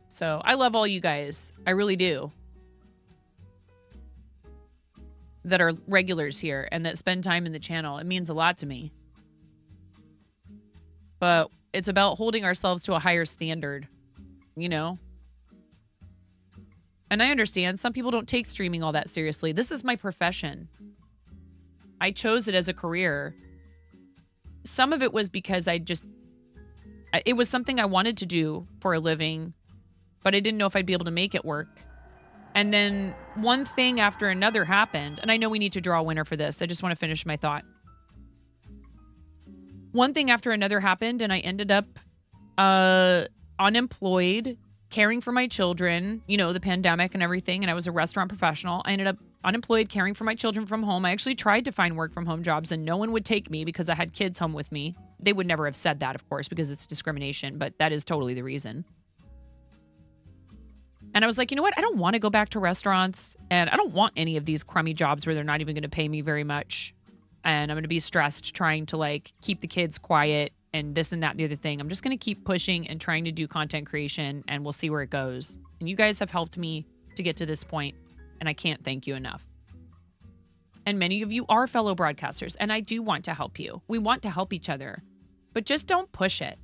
So I love all you guys. I really do. That are regulars here and that spend time in the channel. It means a lot to me. But it's about holding ourselves to a higher standard, And I understand some people don't take streaming all that seriously. This is my profession. I chose it as a career. Some of it was because it was something I wanted to do for a living, but I didn't know if I'd be able to make it work. And then one thing after another happened, and I know we need to draw a winner for this. I just want to finish my thought. One thing after another happened, and I ended up unemployed, caring for my children, the pandemic and everything, and I was a restaurant professional. I ended up unemployed, caring for my children from home. I actually tried to find work from home jobs, and no one would take me because I had kids home with me. They would never have said that, of course, because it's discrimination, but that is totally the reason. And I was like, you know what? I don't want to go back to restaurants, and I don't want any of these crummy jobs where they're not even going to pay me very much. And I'm going to be stressed trying to keep the kids quiet and this and that and the other thing. I'm just going to keep pushing and trying to do content creation, and we'll see where it goes. And you guys have helped me to get to this point, and I can't thank you enough. And many of you are fellow broadcasters, and I do want to help you. We want to help each other, but just don't push it,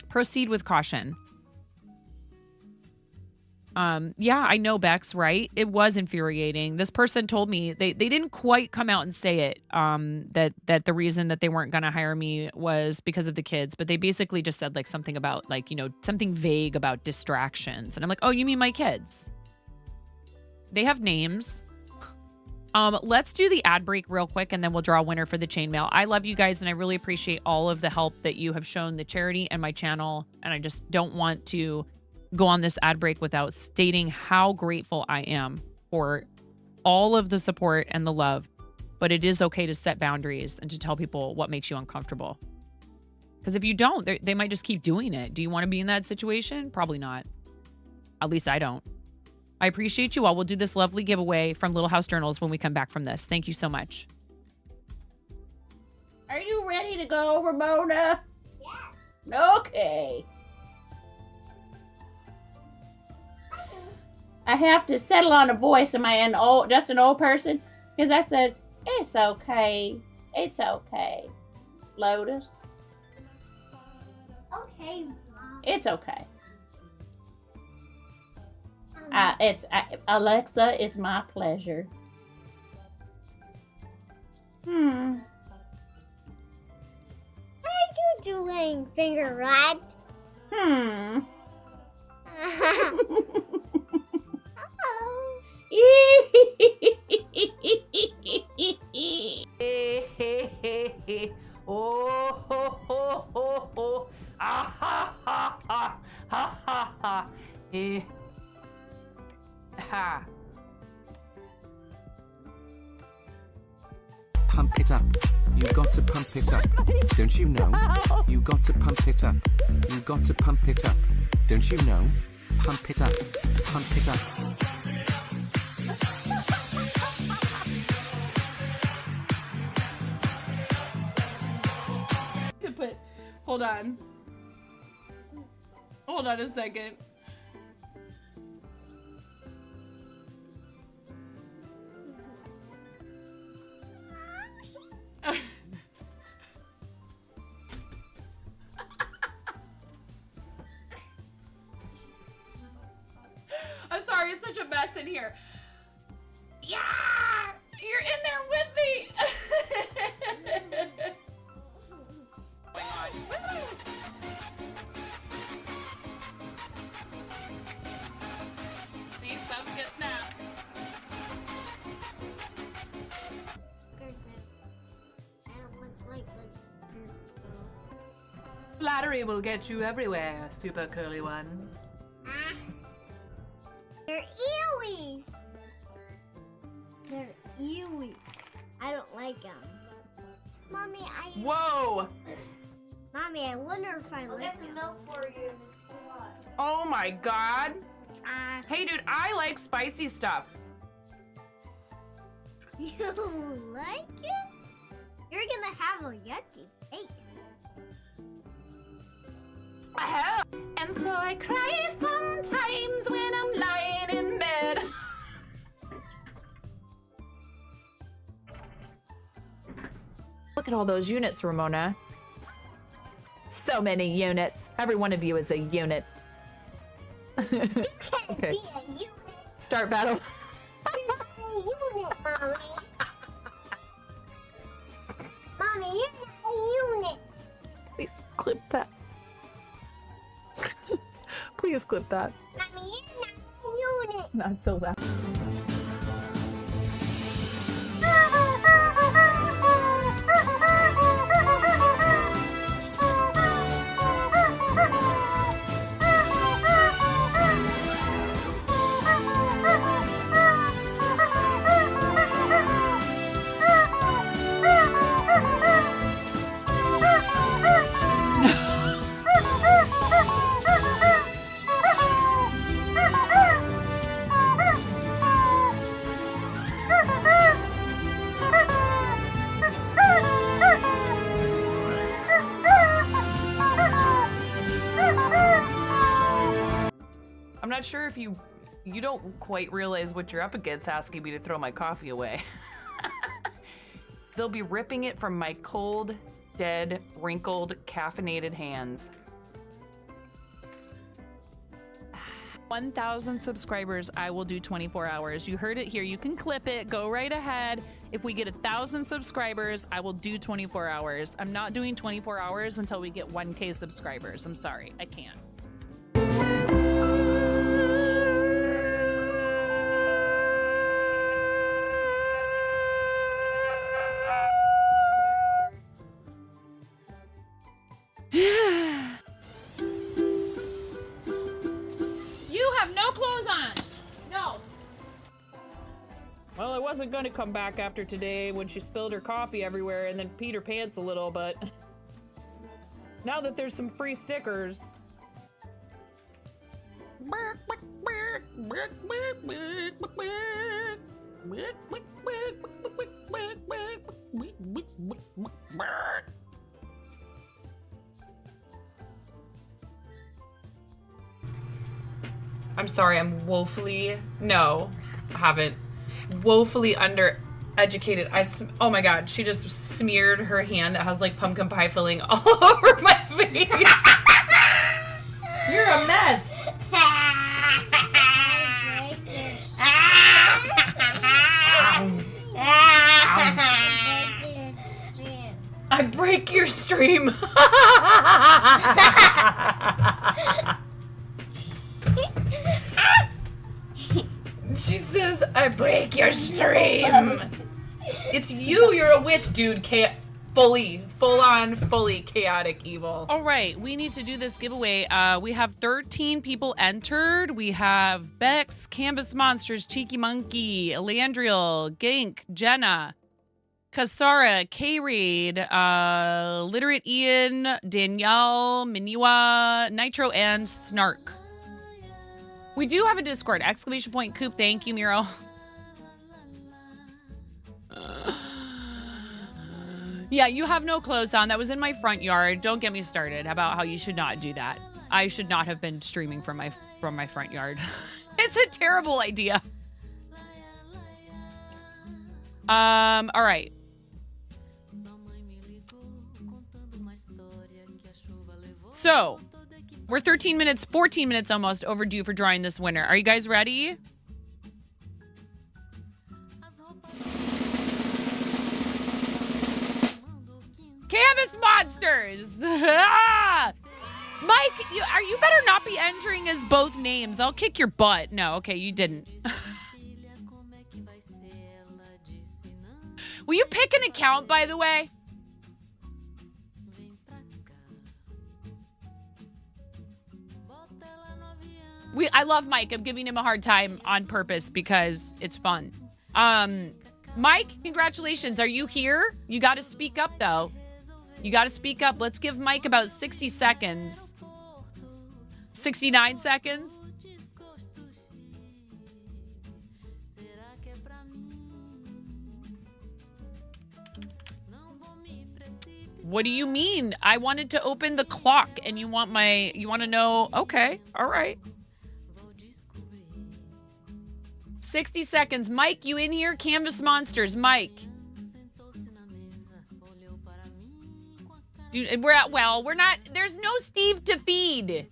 Proceed with caution. Yeah, I know, Bex, right? It was infuriating. This person told me they didn't quite come out and say it, that the reason that they weren't going to hire me was because of the kids, but they basically just said something about something vague about distractions. And I'm like, oh, you mean my kids? They have names. Let's do the ad break real quick, and then we'll draw a winner for the chainmail. I love you guys, and I really appreciate all of the help that you have shown the charity and my channel. And I just don't want to go on this ad break without stating how grateful I am for all of the support and the love. But it is okay to set boundaries and to tell people what makes you uncomfortable. Because if you don't, they might just keep doing it. Do you want to be in that situation? Probably not. At least I don't. I appreciate you all. We'll do this lovely giveaway from Little House Journals when we come back from this. Thank you so much. Are you ready to go, Ramona? Yeah. Okay. I have to settle on a voice. Am I just an old person? Because I said, it's okay. It's okay. Lotus. Okay, Mom. It's okay. Alexa, it's my pleasure. What are you doing, Finger Rat? Oh. Oh, ho, ho, ho, ho. Ah, ha, ha. Ha. Pump it up. You got to pump it up. Don't you know? You got to pump it up. You got to pump it up. Don't you know? Pump it up. Pump it up. But hold on. Hold on a second. I'm sorry, it's such a mess in here. Yeah! You're in there with me! See, subs get snapped. Flattery will get you everywhere, super curly one. They're ewy. They're ewy. I don't like them. Mommy, Whoa! Mommy, I wonder if I like them. Oh my god. Hey dude, I like spicy stuff. You like it? You're gonna have a yucky face. And so I cry sometimes when I'm lying in bed. Look at all those units, Ramona. So many units. Every one of you is a unit. You can't Okay. be a unit. Start battle. You're not a unit, Mommy. Mommy, you're not a unit. Please clip that. Please clip that. Mommy, you're not a unit. Not so loud. I'm not sure if you don't quite realize what you're up against asking me to throw my coffee away. They'll be ripping it from my cold, dead, wrinkled, caffeinated hands. 1,000 subscribers, I will do 24 hours. You heard it here. You can clip it. Go right ahead. If we get 1,000 subscribers, I will do 24 hours. I'm not doing 24 hours until we get 1K subscribers. I'm sorry. I can't. You have no clothes on! No! Well, I wasn't gonna come back after today when she spilled her coffee everywhere and then peed her pants a little, but now that there's some free stickers. I'm sorry, I'm woefully, no, I haven't, woefully undereducated. Oh my god, she just smeared her hand that has like pumpkin pie filling all over my face. You're a mess. I break your stream. She says, I break your stream. It's you, you're a witch, dude. fully chaotic evil. All right, we need to do this giveaway. We have 13 people entered. We have Bex, Canvas Monsters, Cheeky Monkey, Leandriel, Gink, Jenna, Kasara, K-Raid, Literate Ian, Danielle, Miniwa, Nitro, and Snark. We do have a Discord. Exclamation point Coop. Thank you, Miro. Yeah, you have no clothes on. That was in my front yard. Don't get me started about how you should not do that. I should not have been streaming from my front yard. It's a terrible idea. All right. So, we're 14 minutes almost overdue for drawing this winner. Are you guys ready? Canvas Monsters! Ah! Mike, you better not be entering as both names. I'll kick your butt. No, okay, you didn't. Will you pick an account, by the way? I love Mike. I'm giving him a hard time on purpose because it's fun. Mike, congratulations. Are you here? You got to speak up, though. You got to speak up. Let's give Mike about 60 seconds. 69 seconds. What do you mean? I wanted to open the clock and you want to know, okay, all right. 60 seconds. Mike, you in here? Canvas Monsters, Mike. Dude, we're not, there's no Steve to feed.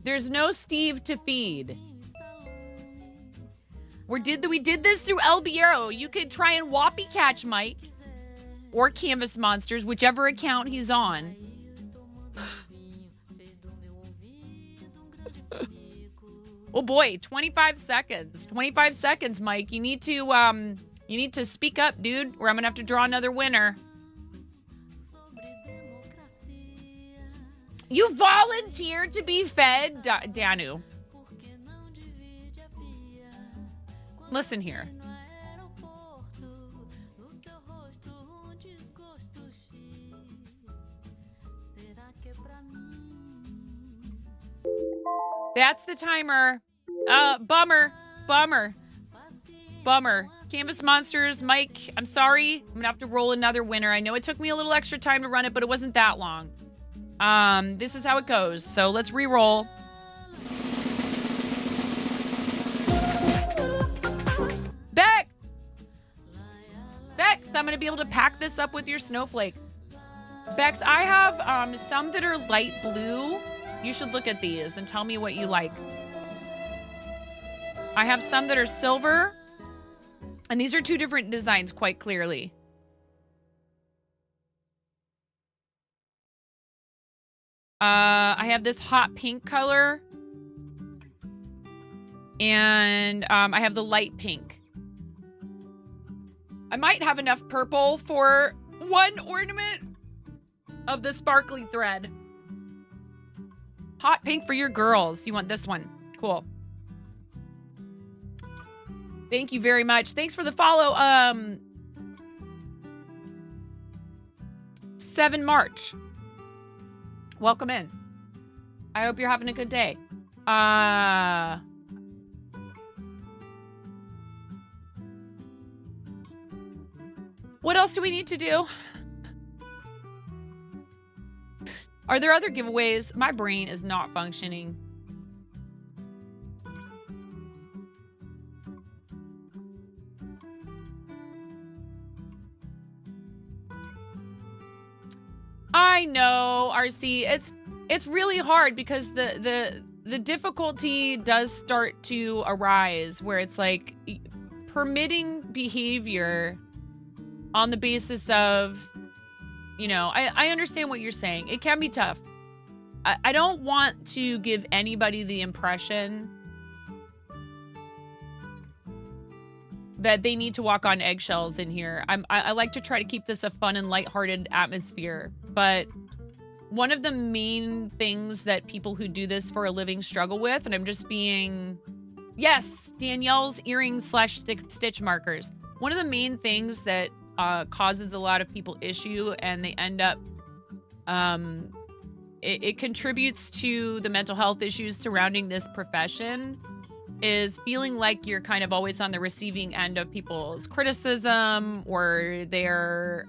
There's no Steve to feed. We did this through El Biero. You could try and Whoppy catch Mike or Canvas Monsters, whichever account he's on. Oh boy, 25 seconds. 25 seconds, Mike. You need to speak up, dude, or I'm gonna have to draw another winner. You volunteered to be fed, Danu. Listen here. That's the timer. Bummer. Canvas Monsters, Mike, I'm sorry. I'm gonna have to roll another winner. I know it took me a little extra time to run it, but it wasn't that long. This is how it goes. So let's re-roll. Bex, I'm gonna be able to pack this up with your snowflake. Bex, I have some that are light blue. You should look at these and tell me what you like. I have some that are silver. And these are two different designs quite clearly. I have this hot pink color. And I have the light pink. I might have enough purple for one ornament of the sparkly thread. Hot pink for your girls. You want this one. Cool. Thank you very much. Thanks for the follow. 7 March. Welcome in. I hope you're having a good day. What else do we need to do? Are there other giveaways? My brain is not functioning. I know, RC. It's really hard because the difficulty does start to arise where it's like permitting behavior on the basis of, you know, I understand what you're saying. It can be tough. I don't want to give anybody the impression that they need to walk on eggshells in here. I like to try to keep this a fun and lighthearted atmosphere, but one of the main things that people who do this for a living struggle with, and I'm just being, yes, Danielle's earrings / stitch markers. One of the main things that causes a lot of people issue, and they end up, it contributes to the mental health issues surrounding this profession, is feeling like you're kind of always on the receiving end of people's criticism, or they're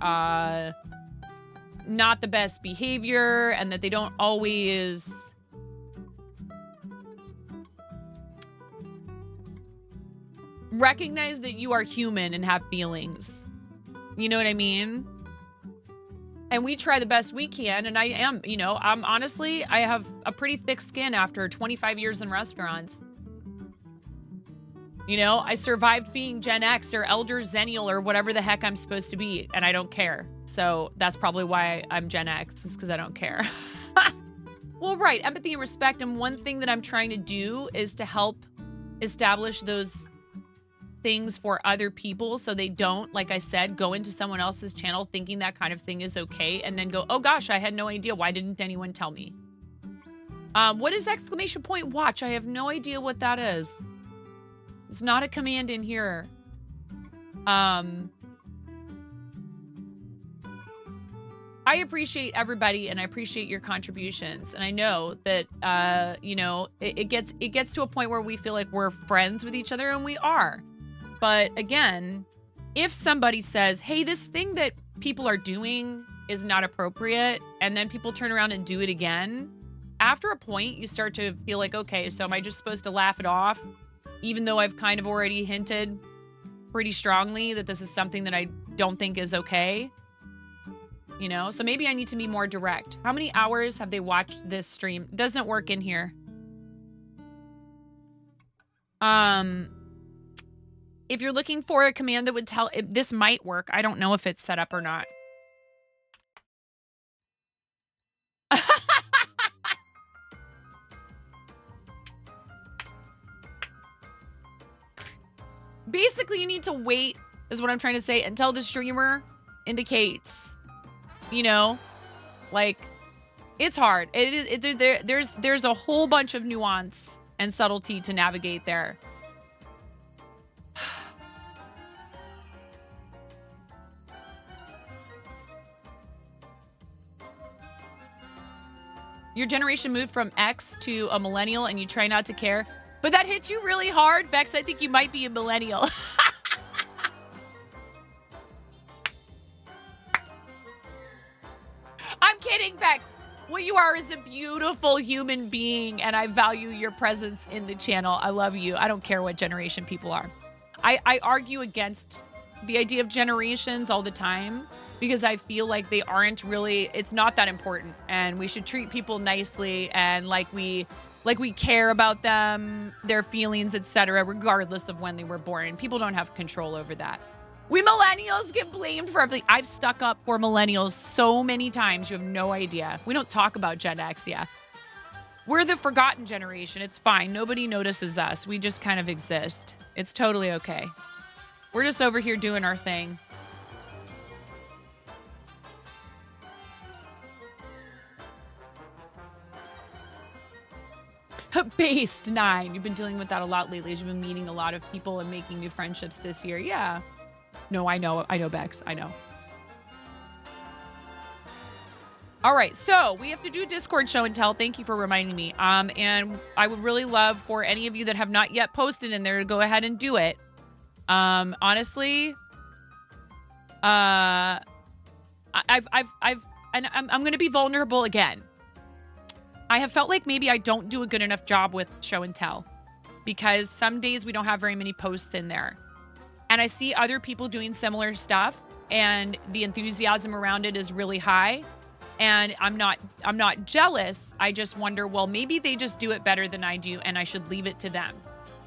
not the best behavior, and that they don't always recognize that you are human and have feelings. You know what I mean? And we try the best we can, and I am, you know, honestly, I have a pretty thick skin after 25 years in restaurants. You know, I survived being Gen X or Elder Zennial or whatever the heck I'm supposed to be, and I don't care. So that's probably why I'm Gen X, is because I don't care. Well, right, empathy and respect, and one thing that I'm trying to do is to help establish those things for other people so they don't, like I said, go into someone else's channel thinking that kind of thing is okay and then go, oh gosh, I had no idea. Why didn't anyone tell me? What is exclamation point watch? I have no idea what that is. It's not a command in here. I appreciate everybody and I appreciate your contributions. And I know that, you know, it gets to a point where we feel like we're friends with each other, and we are. But again, if somebody says, hey, this thing that people are doing is not appropriate, and then people turn around and do it again, after a point, you start to feel like, okay, so am I just supposed to laugh it off? Even though I've kind of already hinted pretty strongly that this is something that I don't think is okay. You know, so maybe I need to be more direct. How many hours have they watched this stream? Doesn't work in here. If you're looking for a command that would tell, this might work. I don't know if it's set up or not. Basically, you need to wait, is what I'm trying to say, until the streamer indicates, you know, like, it's hard. There's a whole bunch of nuance and subtlety to navigate there. Your generation moved from X to a millennial and you try not to care. But that hits you really hard, Bex. I think you might be a millennial. I'm kidding, Bex. What you are is a beautiful human being, and I value your presence in the channel. I love you. I don't care what generation people are. I argue against the idea of generations all the time because I feel like they aren't really, it's not that important, and we should treat people nicely and like we care about them, their feelings, etc., regardless of when they were born. People don't have control over that. We millennials get blamed for everything. I've stuck up for millennials so many times, you have no idea. We don't talk about Gen X, yeah. We're the forgotten generation. It's fine. Nobody notices us. We just kind of exist. It's totally okay. We're just over here doing our thing. Based 9. You've been dealing with that a lot lately. You've been meeting a lot of people and making new friendships this year. Yeah. No, I know, Bex. I know. All right, so we have to do Discord show and tell. Thank you for reminding me. And I would really love for any of you that have not yet posted in there to go ahead and do it. Honestly, I'm going to be vulnerable again. I have felt like maybe I don't do a good enough job with show and tell because some days we don't have very many posts in there. And I see other people doing similar stuff and the enthusiasm around it is really high. And I'm not jealous. I just wonder, well, maybe they just do it better than I do and I should leave it to them.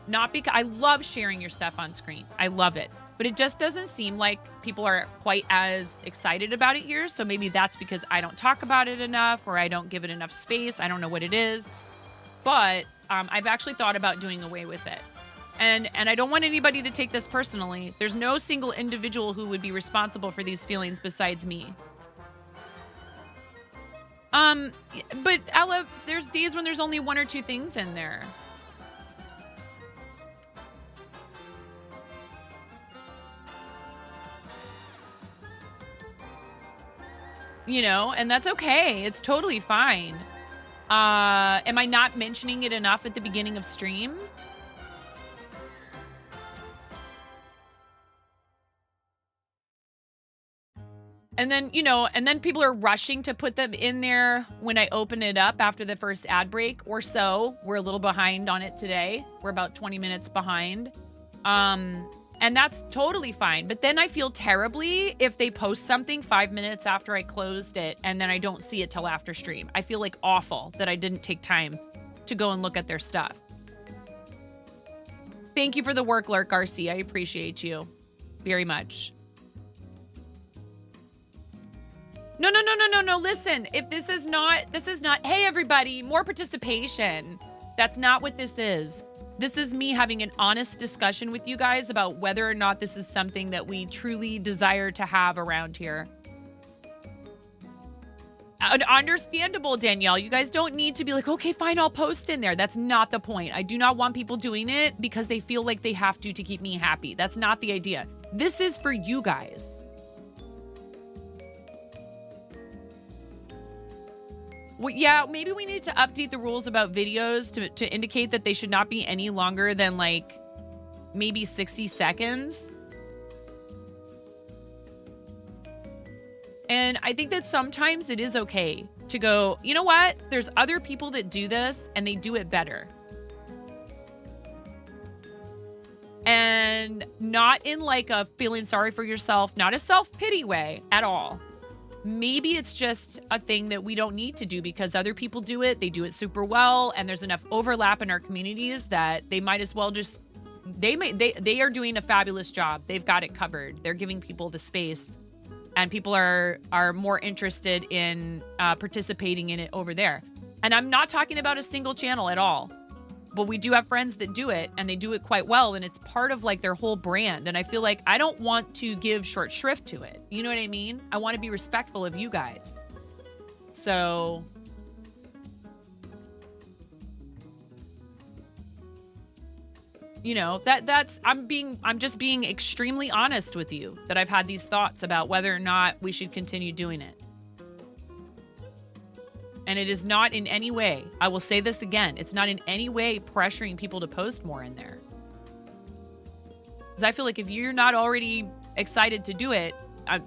Not because I love sharing your stuff on screen. I love it. But it just doesn't seem like people are quite as excited about it here. So maybe that's because I don't talk about it enough or I don't give it enough space. I don't know what it is. But I've actually thought about doing away with it. And I don't want anybody to take this personally. There's no single individual who would be responsible for these feelings besides me. But Ella, there's days when there's only 1 or 2 things in there. You know, and that's okay. It's totally fine. Am I not mentioning it enough at the beginning of stream? And then, you know, and then people are rushing to put them in there when I open it up after the first ad break or so. We're a little behind on it today. We're about 20 minutes behind. And that's totally fine. But then I feel terribly if they post something 5 minutes after I closed it and then I don't see it till after stream. I feel like awful that I didn't take time to go and look at their stuff. Thank you for the work, Lurk RC. I appreciate you very much. No. Listen, if this is not, hey, everybody, more participation. That's not what this is. This is me having an honest discussion with you guys about whether or not this is something that we truly desire to have around here. Understandable, Danielle. You guys don't need to be like, okay, fine, I'll post in there. That's not the point. I do not want people doing it because they feel like they have to keep me happy. That's not the idea. This is for you guys. Well, yeah, maybe we need to update the rules about videos to indicate that they should not be any longer than like maybe 60 seconds. And I think that sometimes it is okay to go, you know what? There's other people that do this and they do it better. And not in like a feeling sorry for yourself, not a self-pity way at all. Maybe it's just a thing that we don't need to do because other people do it. They do it super well. And there's enough overlap in our communities that they might as well just, they are doing a fabulous job. They've got it covered. They're giving people the space and people are more interested in participating in it over there. And I'm not talking about a single channel at all, but we do have friends that do it and they do it quite well. And it's part of like their whole brand. And I feel like I don't want to give short shrift to it. You know what I mean? I want to be respectful of you guys. So you know, I'm just being extremely honest with you that I've had these thoughts about whether or not we should continue doing it. And it is not in any way, I will say this again, it's not in any way pressuring people to post more in there. Because I feel like if you're not already excited to do it,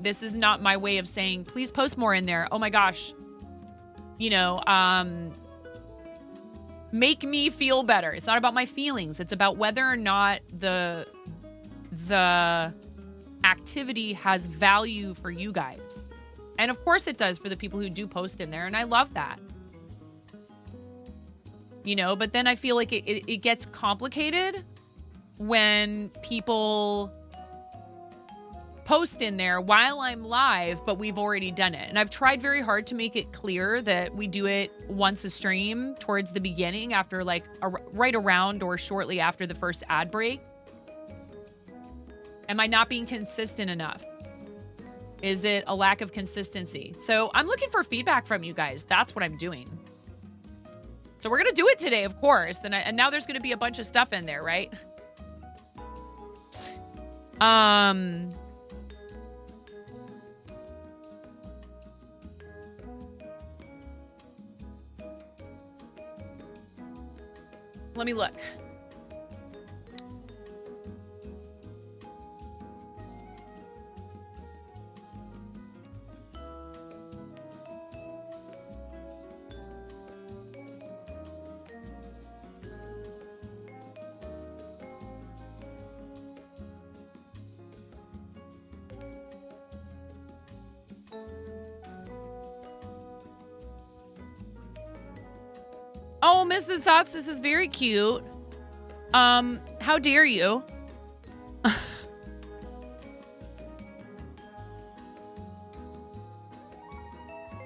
this is not my way of saying, please post more in there. Oh my gosh. You know, make me feel better. It's not about my feelings. It's about whether or not the activity has value for you guys. And of course it does for the people who do post in there. And I love that. You know, but then I feel like it gets complicated when people post in there while I'm live, but we've already done it. And I've tried very hard to make it clear that we do it once a stream towards the beginning after like right around or shortly after the first ad break. Am I not being consistent enough? Is it a lack of consistency? So I'm looking for feedback from you guys. That's what I'm doing. So we're going to do it today, of course. And now there's going to be a bunch of stuff in there, right? Let me look. Oh, Mrs. Sots, this is very cute. How dare you?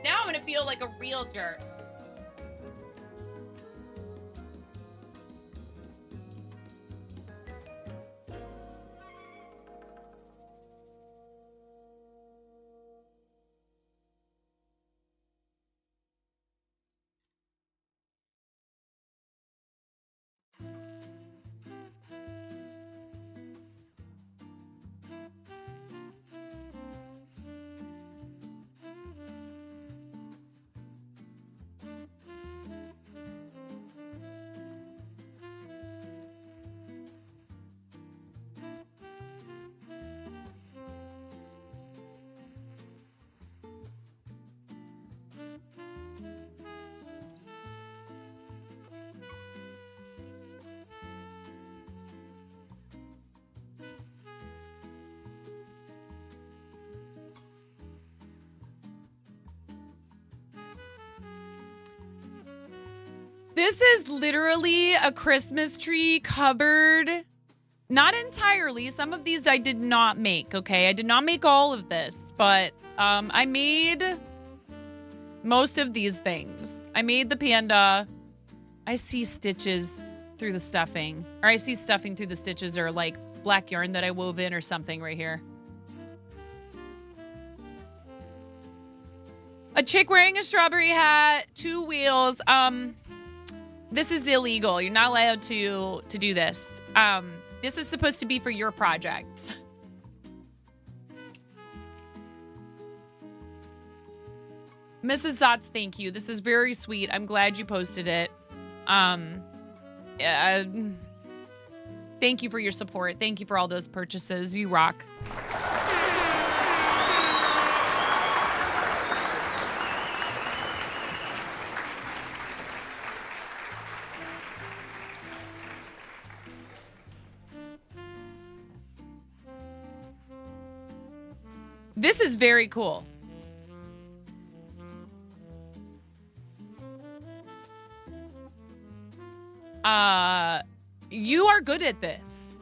Now I'm gonna feel like a real jerk. This is literally a Christmas tree covered. Not entirely. Some of these I did not make, okay? I did not make all of this, but I made most of these things. I made the panda. I see stitches through the stuffing. Or I see stuffing through the stitches, or like black yarn that I wove in or something right here. A chick wearing a strawberry hat, 2 wheels. This is illegal. You're not allowed to do this. This is supposed to be for your projects. Mrs. Zotz, thank you. This is very sweet. I'm glad you posted it. Thank you for your support. Thank you for all those purchases. You rock. This is very cool. You are good at this,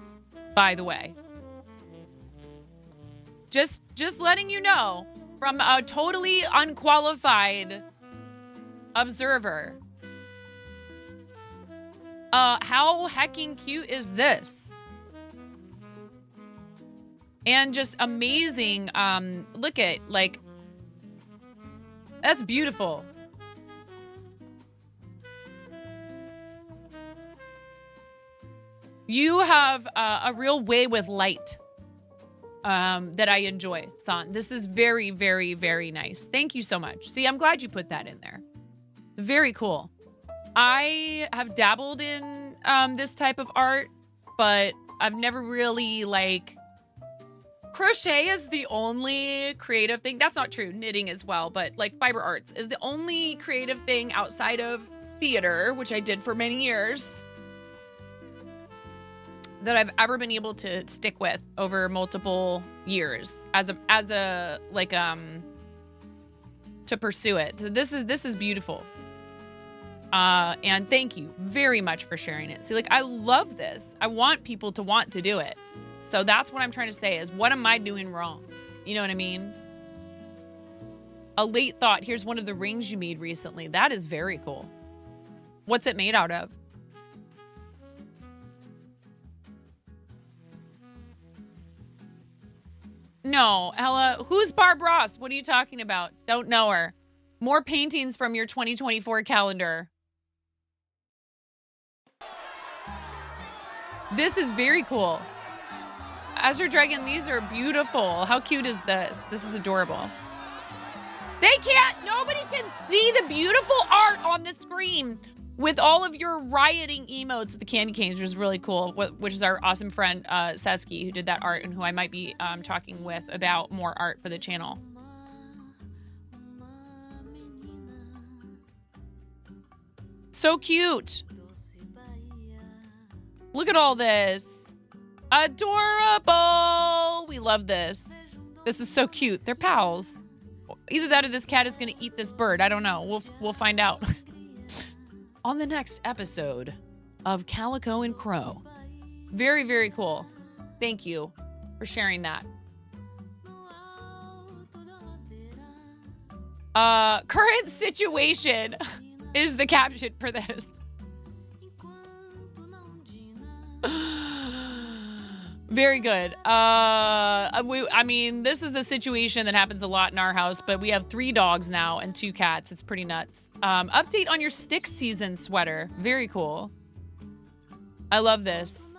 by the way. Just letting you know from a totally unqualified observer. How hecking cute is this? And just amazing. Look at, like, that's beautiful. You have a real way with light that I enjoy, San. This is very, very, very nice. Thank you so much. See, I'm glad you put that in there. Very cool. I have dabbled in this type of art, but I've never really, like... Crochet is the only creative thing. That's not true. Knitting as well, but like fiber arts is the only creative thing outside of theater, which I did for many years, that I've ever been able to stick with over multiple years as a like to pursue it. So this is beautiful. And thank you very much for sharing it. See, like, I love this. I want people to want to do it. So that's what I'm trying to say is, what am I doing wrong? You know what I mean? A late thought. Here's one of the rings you made recently. That is very cool. What's it made out of? No, Ella. Who's Barb Ross? What are you talking about? Don't know her. More paintings from your 2024 calendar. This is very cool. Azure Dragon, these are beautiful. How cute is this? This is adorable. Nobody can see the beautiful art on the screen with all of your rioting emotes with the candy canes, which is really cool, which is our awesome friend, Sesky, who did that art and who I might be talking with about more art for the channel. So cute. Look at all this. Adorable. We love this. This is so cute. They're pals. Either that or this cat is going to eat this bird. I don't know. We'll find out. On the next episode of Calico and Crow. Very, very cool. Thank you for sharing that. Current situation is the caption for this. Very good. I mean, this is a situation that happens a lot in our house, but we have 3 dogs now and 2 cats. It's pretty nuts. Update on your stick season sweater. Very cool. I love this.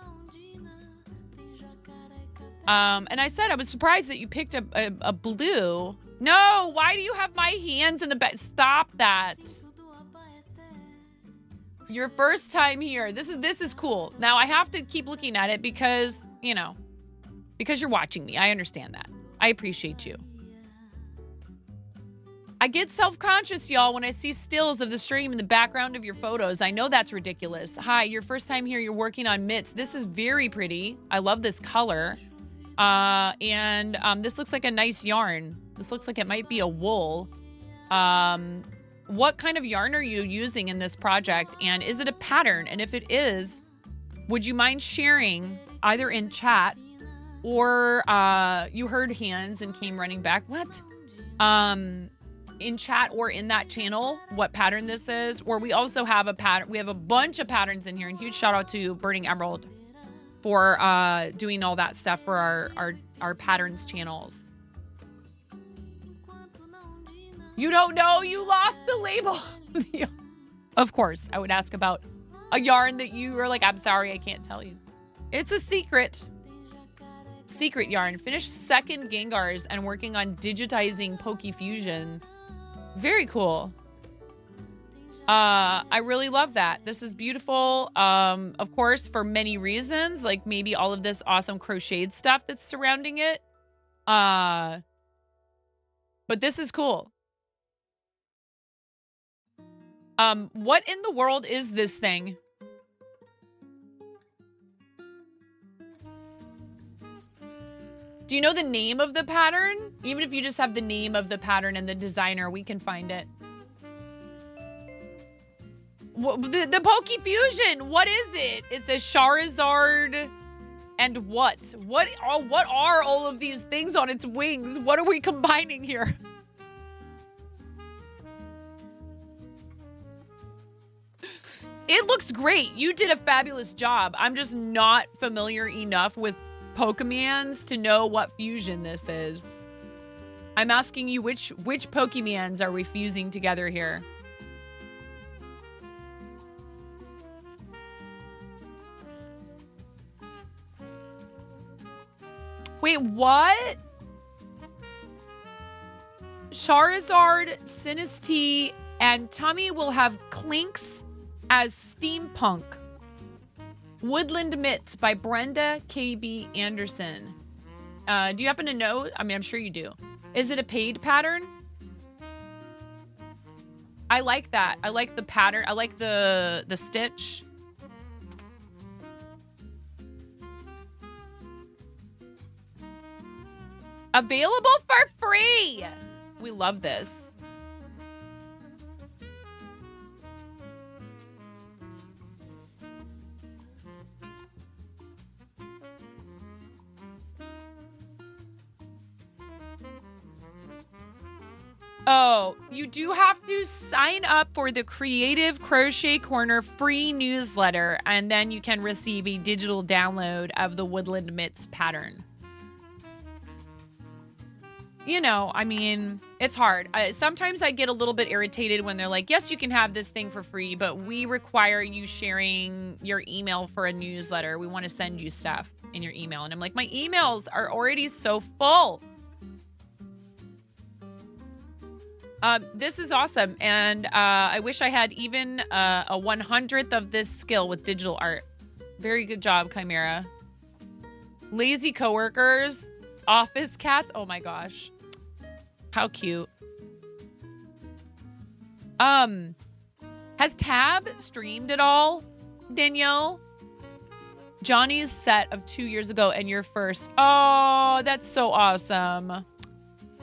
And I said I was surprised that you picked a blue. No, why do you have my hands in the bed? Stop that. Your first time here. This is cool. Now I have to keep looking at it because, you know, because you're watching me. I understand that. I appreciate you. I get self-conscious, y'all, when I see stills of the stream in the background of your photos. I know that's ridiculous. Hi, your first time here. You're working on mitts. This is very pretty. I love this color. And this looks like a nice yarn. This looks like it might be a wool. what kind of yarn are you using in this project? And is it a pattern? And if it is, would you mind sharing either in chat or you heard hands and came running back? What? In chat or in that channel, what pattern this is? Or we also have a pattern. We have a bunch of patterns in here. And huge shout out to Burning Emerald for doing all that stuff for our patterns channels. You don't know, you lost the label. Of course, I would ask about a yarn that you are like, I'm sorry, I can't tell you. It's a secret. Secret yarn. Finished second Gengars and working on digitizing PokeFusion. Very cool. I really love that. This is beautiful. Of course, for many reasons, like maybe all of this awesome crocheted stuff that's surrounding it. But this is cool. What in the world is this thing? Do you know the name of the pattern? Even if you just have the name of the pattern and the designer, we can find it. The PokeFusion, what is it? It's a Charizard and what? What are all of these things on its wings? What are we combining here? It looks great. You did a fabulous job. I'm just not familiar enough with Pokemans to know what fusion this is. I'm asking you which Pokemans are we fusing together here? Wait, what? Charizard, Sinistea, and Tummy will have Clinks as steampunk. Woodland Mitts by Brenda KB Anderson. Do you happen to know? I mean, I'm sure you do. Is it a paid pattern? I like that. I like the pattern. I like the stitch. Available for free. We love this. Oh, you do have to sign up for the Creative Crochet Corner free newsletter, and then you can receive a digital download of the Woodland Mitts pattern. You know, I mean, it's hard. Sometimes I get a little bit irritated when they're like, yes, you can have this thing for free, but we require you sharing your email for a newsletter. We want to send you stuff in your email. And I'm like, my emails are already so full. This is awesome, and I wish I had even a 100th of this skill with digital art. Very good job, Chimera. Lazy coworkers, office cats. Oh my gosh, how cute. Has Tab streamed at all, Danielle? Johnny's set of 2 years ago and your first. Oh, that's so awesome.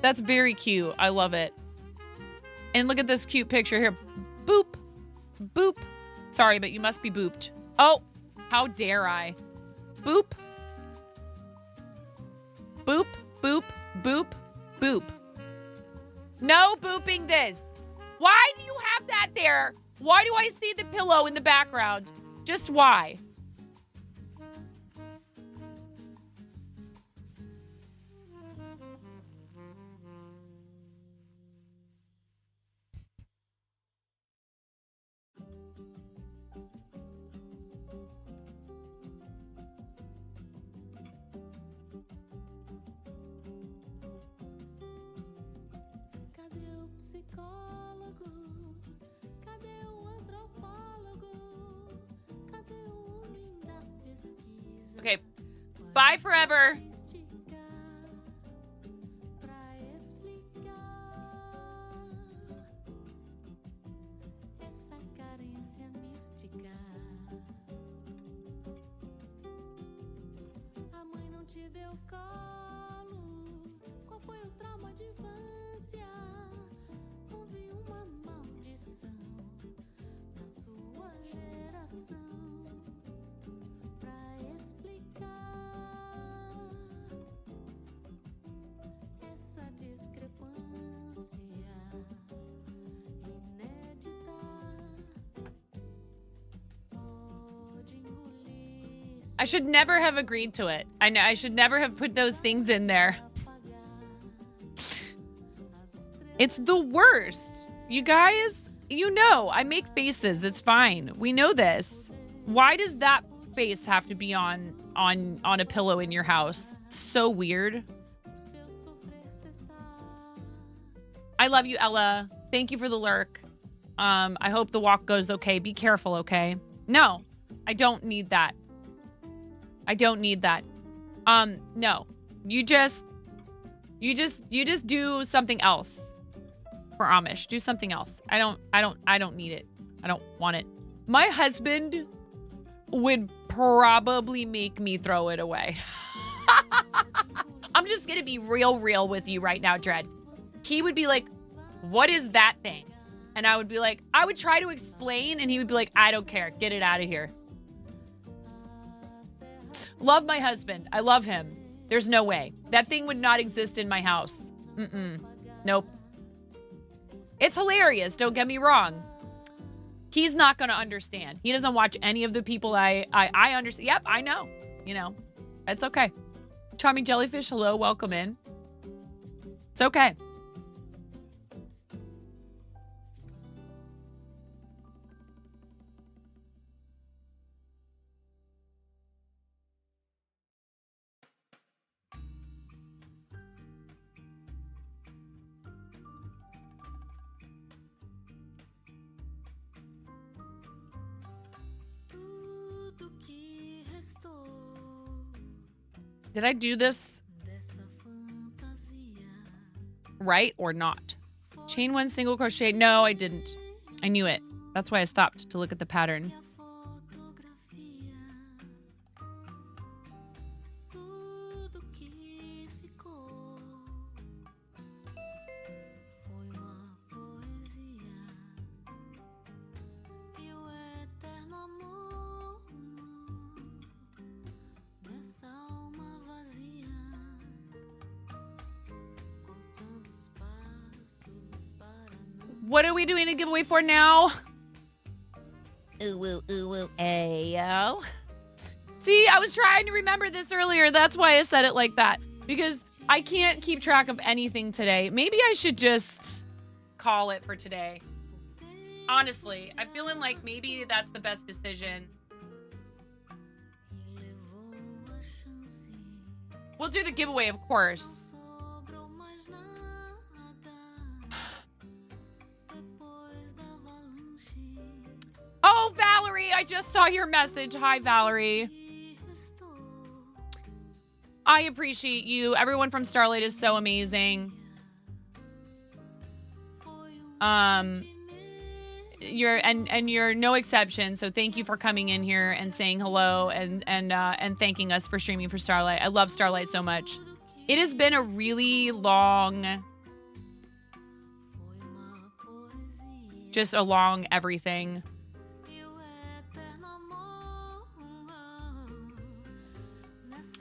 That's very cute. I love it. And look at this cute picture here. Boop. Boop. Sorry, but you must be booped. Oh, how dare I? Boop. Boop, boop, boop, boop. No booping this. Why do you have that there? Why do I see the pillow in the background? Just why? Okay, bye forever. I should never have agreed to it. I should never have put those things in there. It's the worst. You guys, you know, I make faces. It's fine. We know this. Why does that face have to be on a pillow in your house? It's so weird. I love you, Ella. Thank you for the lurk. I hope the walk goes okay. Be careful, okay? No, I don't need that. I don't need that. No. You just do something else for Amish. Do something else. I don't need it. I don't want it. My husband would probably make me throw it away. I'm just gonna be real with you right now, Dread. He would be like, what is that thing? And I would be like, I would try to explain, and he would be like, I don't care. Get it out of here. Love my husband. I love him. There's no way. That thing would not exist in my house. Nope. It's hilarious. Don't get me wrong. He's not going to understand. He doesn't watch any of the people I understand. Yep, I know. You know, it's okay. Charming Jellyfish, hello. Welcome in. It's okay. Did I do this right or not? Chain one single crochet. No, I didn't. I knew it. That's why I stopped to look at the pattern. What are we doing a giveaway for now? Ooh, woo, ayo. See, I was trying to remember this earlier. That's why I said it like that. Because I can't keep track of anything today. Maybe I should just call it for today. Honestly, I'm feeling like maybe that's the best decision. We'll do the giveaway, of course. Oh, Valerie, I just saw your message. Hi, Valerie. I appreciate you. Everyone from Starlight is so amazing. You're no exception. So thank you for coming in here and saying hello and thanking us for streaming for Starlight. I love Starlight so much. It has been a really long, just a long everything.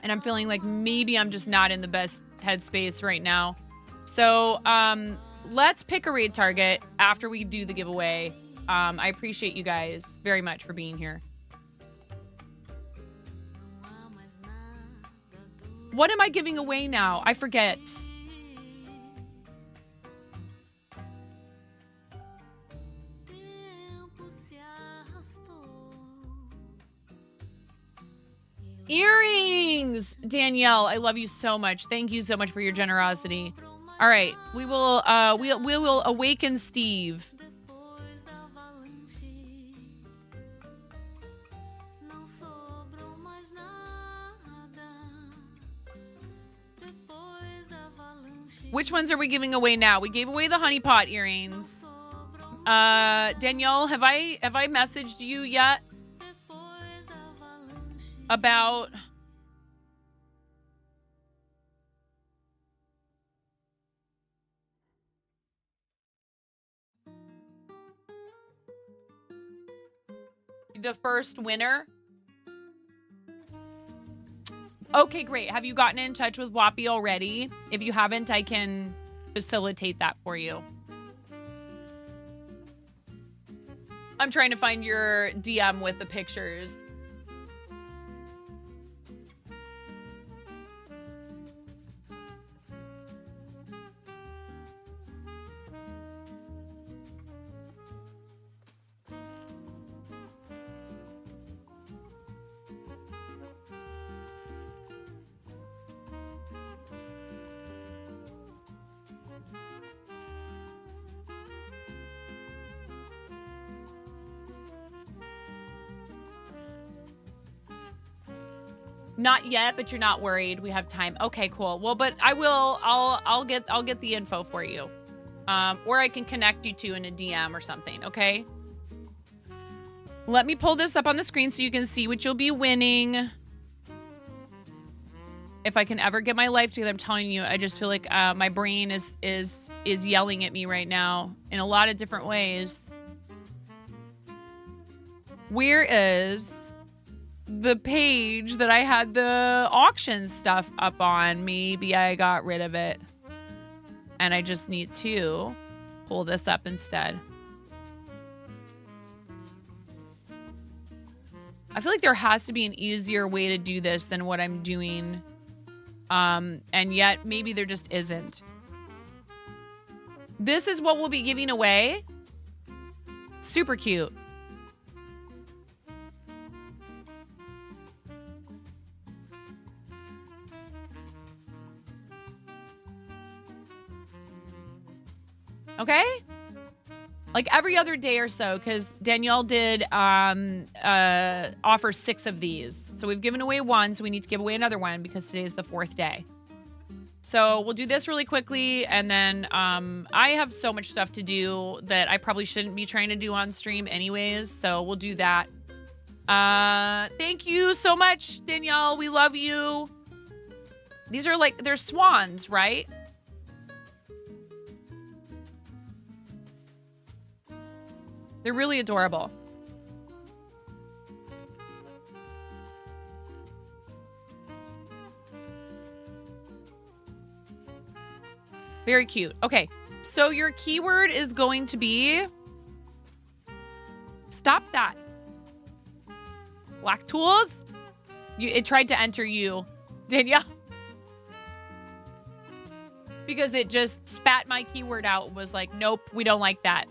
And I'm feeling like maybe I'm just not in the best headspace right now. So let's pick a raid target after we do the giveaway. I appreciate you guys very much for being here. What am I giving away now? I forget. Earrings! Danielle, I love you so much. Thank you so much for your generosity. All right, we will awaken Steve. Which ones are we giving away now? We gave away the honey pot earrings. Danielle, have I messaged you yet about the first winner? Okay, great. Have you gotten in touch with Wappy already? If you haven't, I can facilitate that for you. I'm trying to find your DM with the pictures. Not yet, but you're not worried. We have time. Okay, cool. Well, but I'll get the info for you. Or I can connect you to in a DM or something, okay? Let me pull this up on the screen so you can see what you'll be winning. If I can ever get my life together, I'm telling you, I just feel like my brain is yelling at me right now in a lot of different ways. Where is the page that I had the auction stuff up on? Maybe I got rid of it. And I just need to pull this up instead. I feel like there has to be an easier way to do this than what I'm doing. And yet maybe there just isn't. This is what we'll be giving away. Super cute. Okay? Like every other day or so, because Danielle did offer 6 of these. So we've given away 1, so we need to give away another one because today is the 4th day. So we'll do this really quickly, and then I have so much stuff to do that I probably shouldn't be trying to do on stream anyways, so we'll do that. Thank you so much, Danielle. We love you. These are like, they're swans, right? They're really adorable. Very cute. Okay, so your keyword is going to be... Stop that. Black tools? It tried to enter you, Danielle. Because it just spat my keyword out and was like, nope, we don't like that.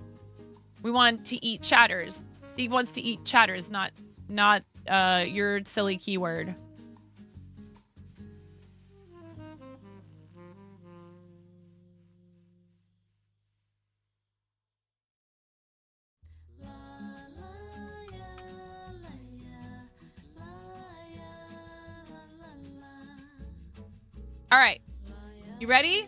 We want to eat chatters. Steve wants to eat chatters, not your silly keyword. All right. You ready?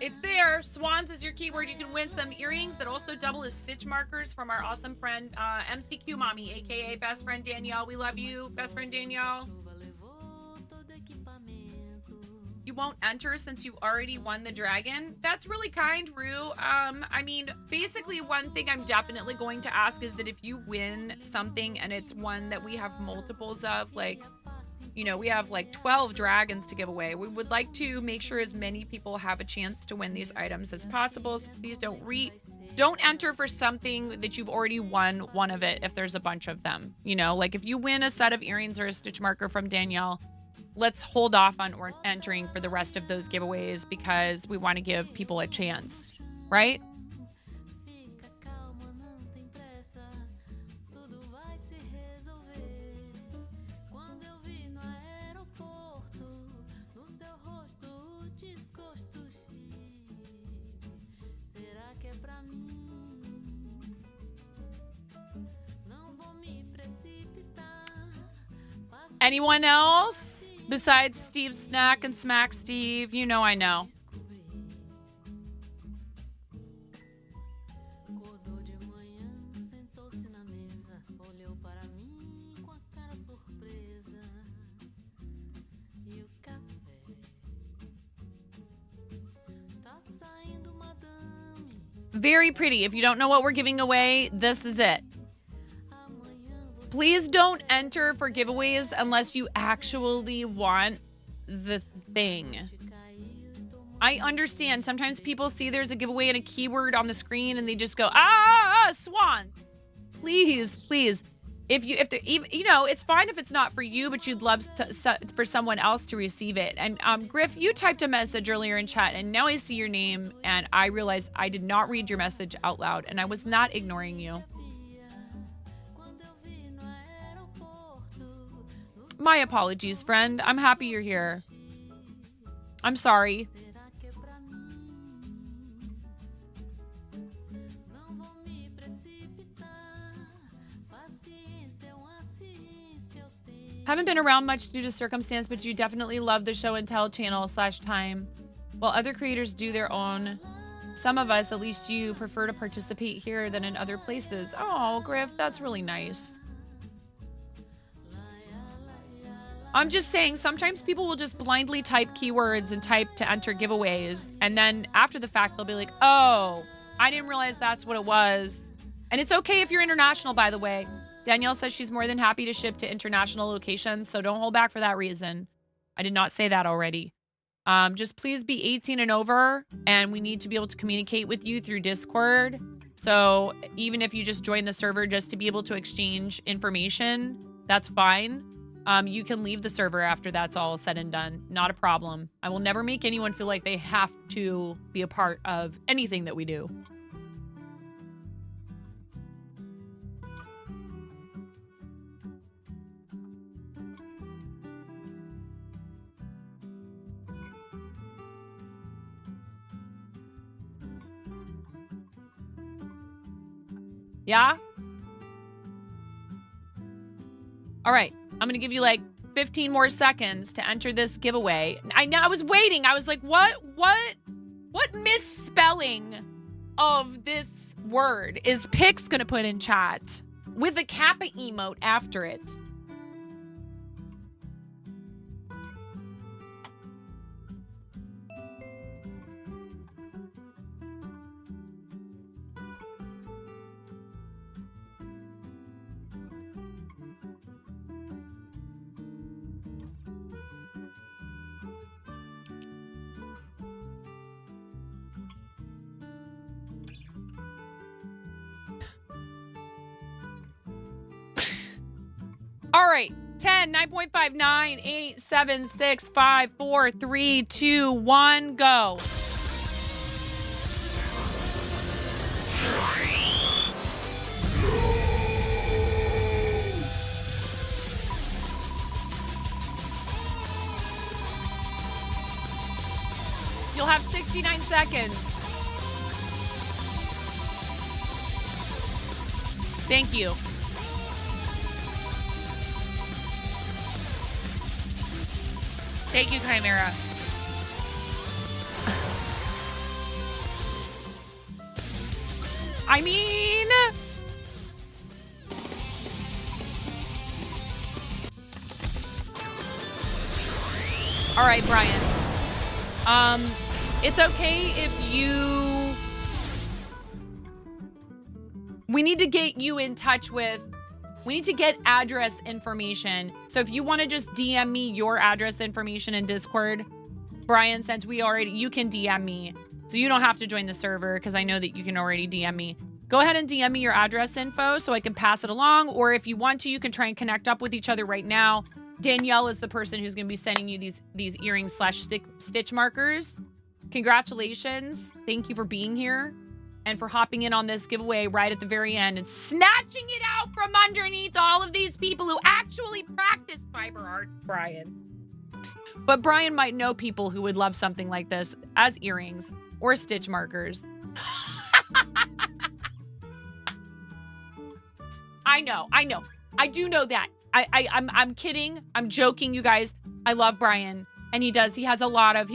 It's there. Swans is your keyword. You can win some earrings that also double as stitch markers from our awesome friend, MCQ Mommy, aka Best Friend Danielle. We love you, Best Friend Danielle. You won't enter since you already won the dragon. That's really kind, Rue. I mean, basically one thing I'm definitely going to ask is that if you win something and it's one that we have multiples of, like, you know, we have like 12 dragons to give away. We would like to make sure as many people have a chance to win these items as possible. So please don't enter for something that you've already won one of it if there's a bunch of them. You know, like if you win a set of earrings or a stitch marker from Danielle, let's hold off on entering for the rest of those giveaways because we want to give people a chance, right? Anyone else besides Steve Snack and Smack Steve? You know I know. Very pretty. If you don't know what we're giving away, this is it. Please don't enter for giveaways unless you actually want the thing. I understand. Sometimes people see there's a giveaway and a keyword on the screen and they just go, swans. Please, please. If you know, it's fine if it's not for you, but you'd love for someone else to receive it. And Griff, you typed a message earlier in chat and now I see your name and I realized I did not read your message out loud and I was not ignoring you. My apologies, friend. I'm happy you're here. I'm sorry. Haven't been around much due to circumstance, but you definitely love the show and tell channel /time. While other creators do their own, some of us, at least you, prefer to participate here than in other places. Oh, Griff, that's really nice. I'm just saying, sometimes people will just blindly type keywords and type to enter giveaways. And then after the fact, they'll be like, oh, I didn't realize that's what it was. And it's okay if you're international, by the way. Danielle says she's more than happy to ship to international locations, so don't hold back for that reason. I did not say that already. Just please be 18 and over, and we need to be able to communicate with you through Discord. So even if you just join the server just to be able to exchange information, that's fine. You can leave the server after that's all said and done. Not a problem. I will never make anyone feel like they have to be a part of anything that we do. Yeah? All right. I'm going to give you like 15 more seconds to enter this giveaway. I was waiting. I was like, what misspelling of this word is Pix going to put in chat with a Kappa emote after it? All right, 10, 9.5, 9, 8, 7, 6, 5, 4, 3, 2, 1, go. You'll have 69 seconds. Thank you. Thank you, Chimera. I mean... All right, Brian. It's okay if you... We need to get you in touch with... We need to get address information. So if you want to just DM me your address information in Discord, Brian, since you can DM me. So you don't have to join the server because I know that you can already DM me. Go ahead and DM me your address info so I can pass it along. Or if you want to, you can try and connect up with each other right now. Danielle is the person who's going to be sending you these earrings / stitch markers. Congratulations. Thank you for being here. And for hopping in on this giveaway right at the very end and snatching it out from underneath all of these people who actually practice fiber arts, Brian. But Brian might know people who would love something like this as earrings or stitch markers. I know. I do know that. I'm kidding. I'm joking, you guys. I love Brian. And he actually has a lot of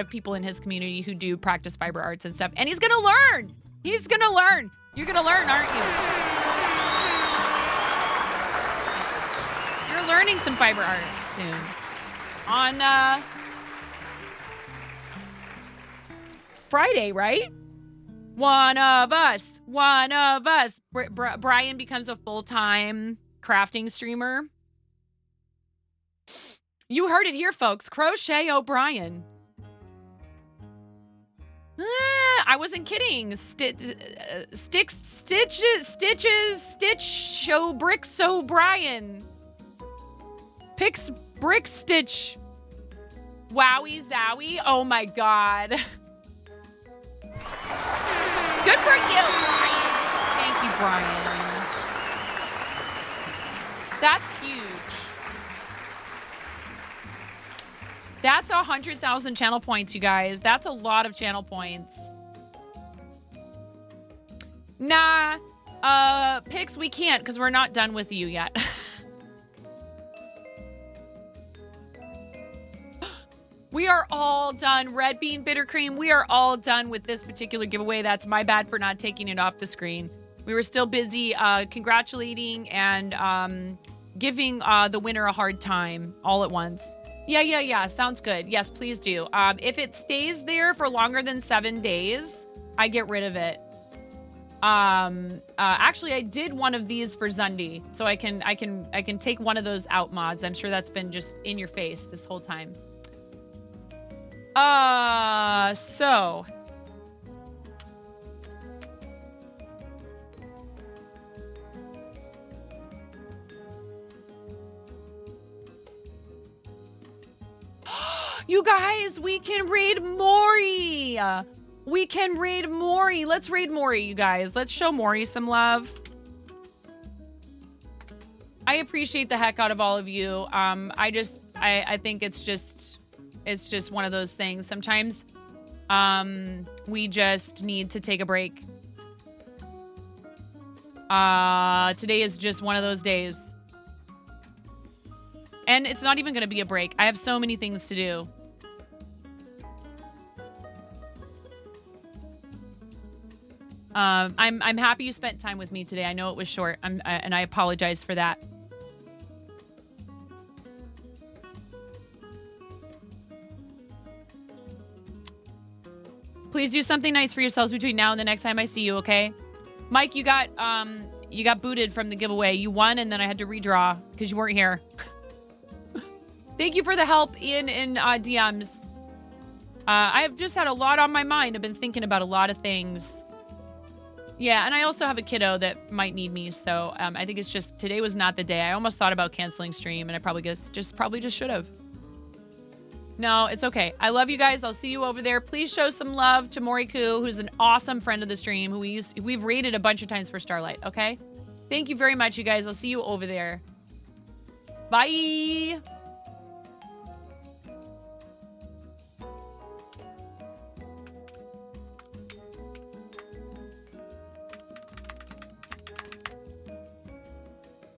people in his community who do practice fiber arts and stuff. And he's going to learn. He's going to learn. You're going to learn, aren't you? You're learning some fiber arts soon. On Friday, right? One of us. Brian becomes a full-time crafting streamer. You heard it here, folks. Crochet O'Brien. I wasn't kidding. Stitch Bricks O'Brien. Pix Brick Stitch. Wowie Zowie. Oh my God. Good for you, Brian. Thank you, Brian. That's huge. That's 100,000 channel points, you guys. That's a lot of channel points. Nah, Pix, we can't because we're not done with you yet. We are all done. Red Bean Bitter Cream, we are all done with this particular giveaway. That's my bad for not taking it off the screen. We were still busy congratulating and giving the winner a hard time all at once. Yeah. Sounds good. Yes, please do. If it stays there for longer than 7 days, I get rid of it. Actually, I did one of these for Zundi, so I can take one of those out mods. I'm sure that's been just in your face this whole time. So. You guys, we can raid Mori. We can raid Mori. Let's raid Mori, you guys. Let's show Mori some love. I appreciate the heck out of all of you. I think it's just one of those things. Sometimes we just need to take a break. Today is just one of those days. And it's not even going to be a break. I have so many things to do. I'm happy you spent time with me today. I know it was short, and I apologize for that. Please do something nice for yourselves between now and the next time I see you, okay? Mike, you got booted from the giveaway. You won, and then I had to redraw because you weren't here. Thank you for the help in DMs. I've just had a lot on my mind. I've been thinking about a lot of things. Yeah, and I also have a kiddo that might need me, so I think it's just today was not the day. I almost thought about canceling stream, and I probably just should have. No, it's okay. I love you guys. I'll see you over there. Please show some love to Moriku, who's an awesome friend of the stream, who we've raided a bunch of times for Starlight. Okay, thank you very much, you guys. I'll see you over there. Bye.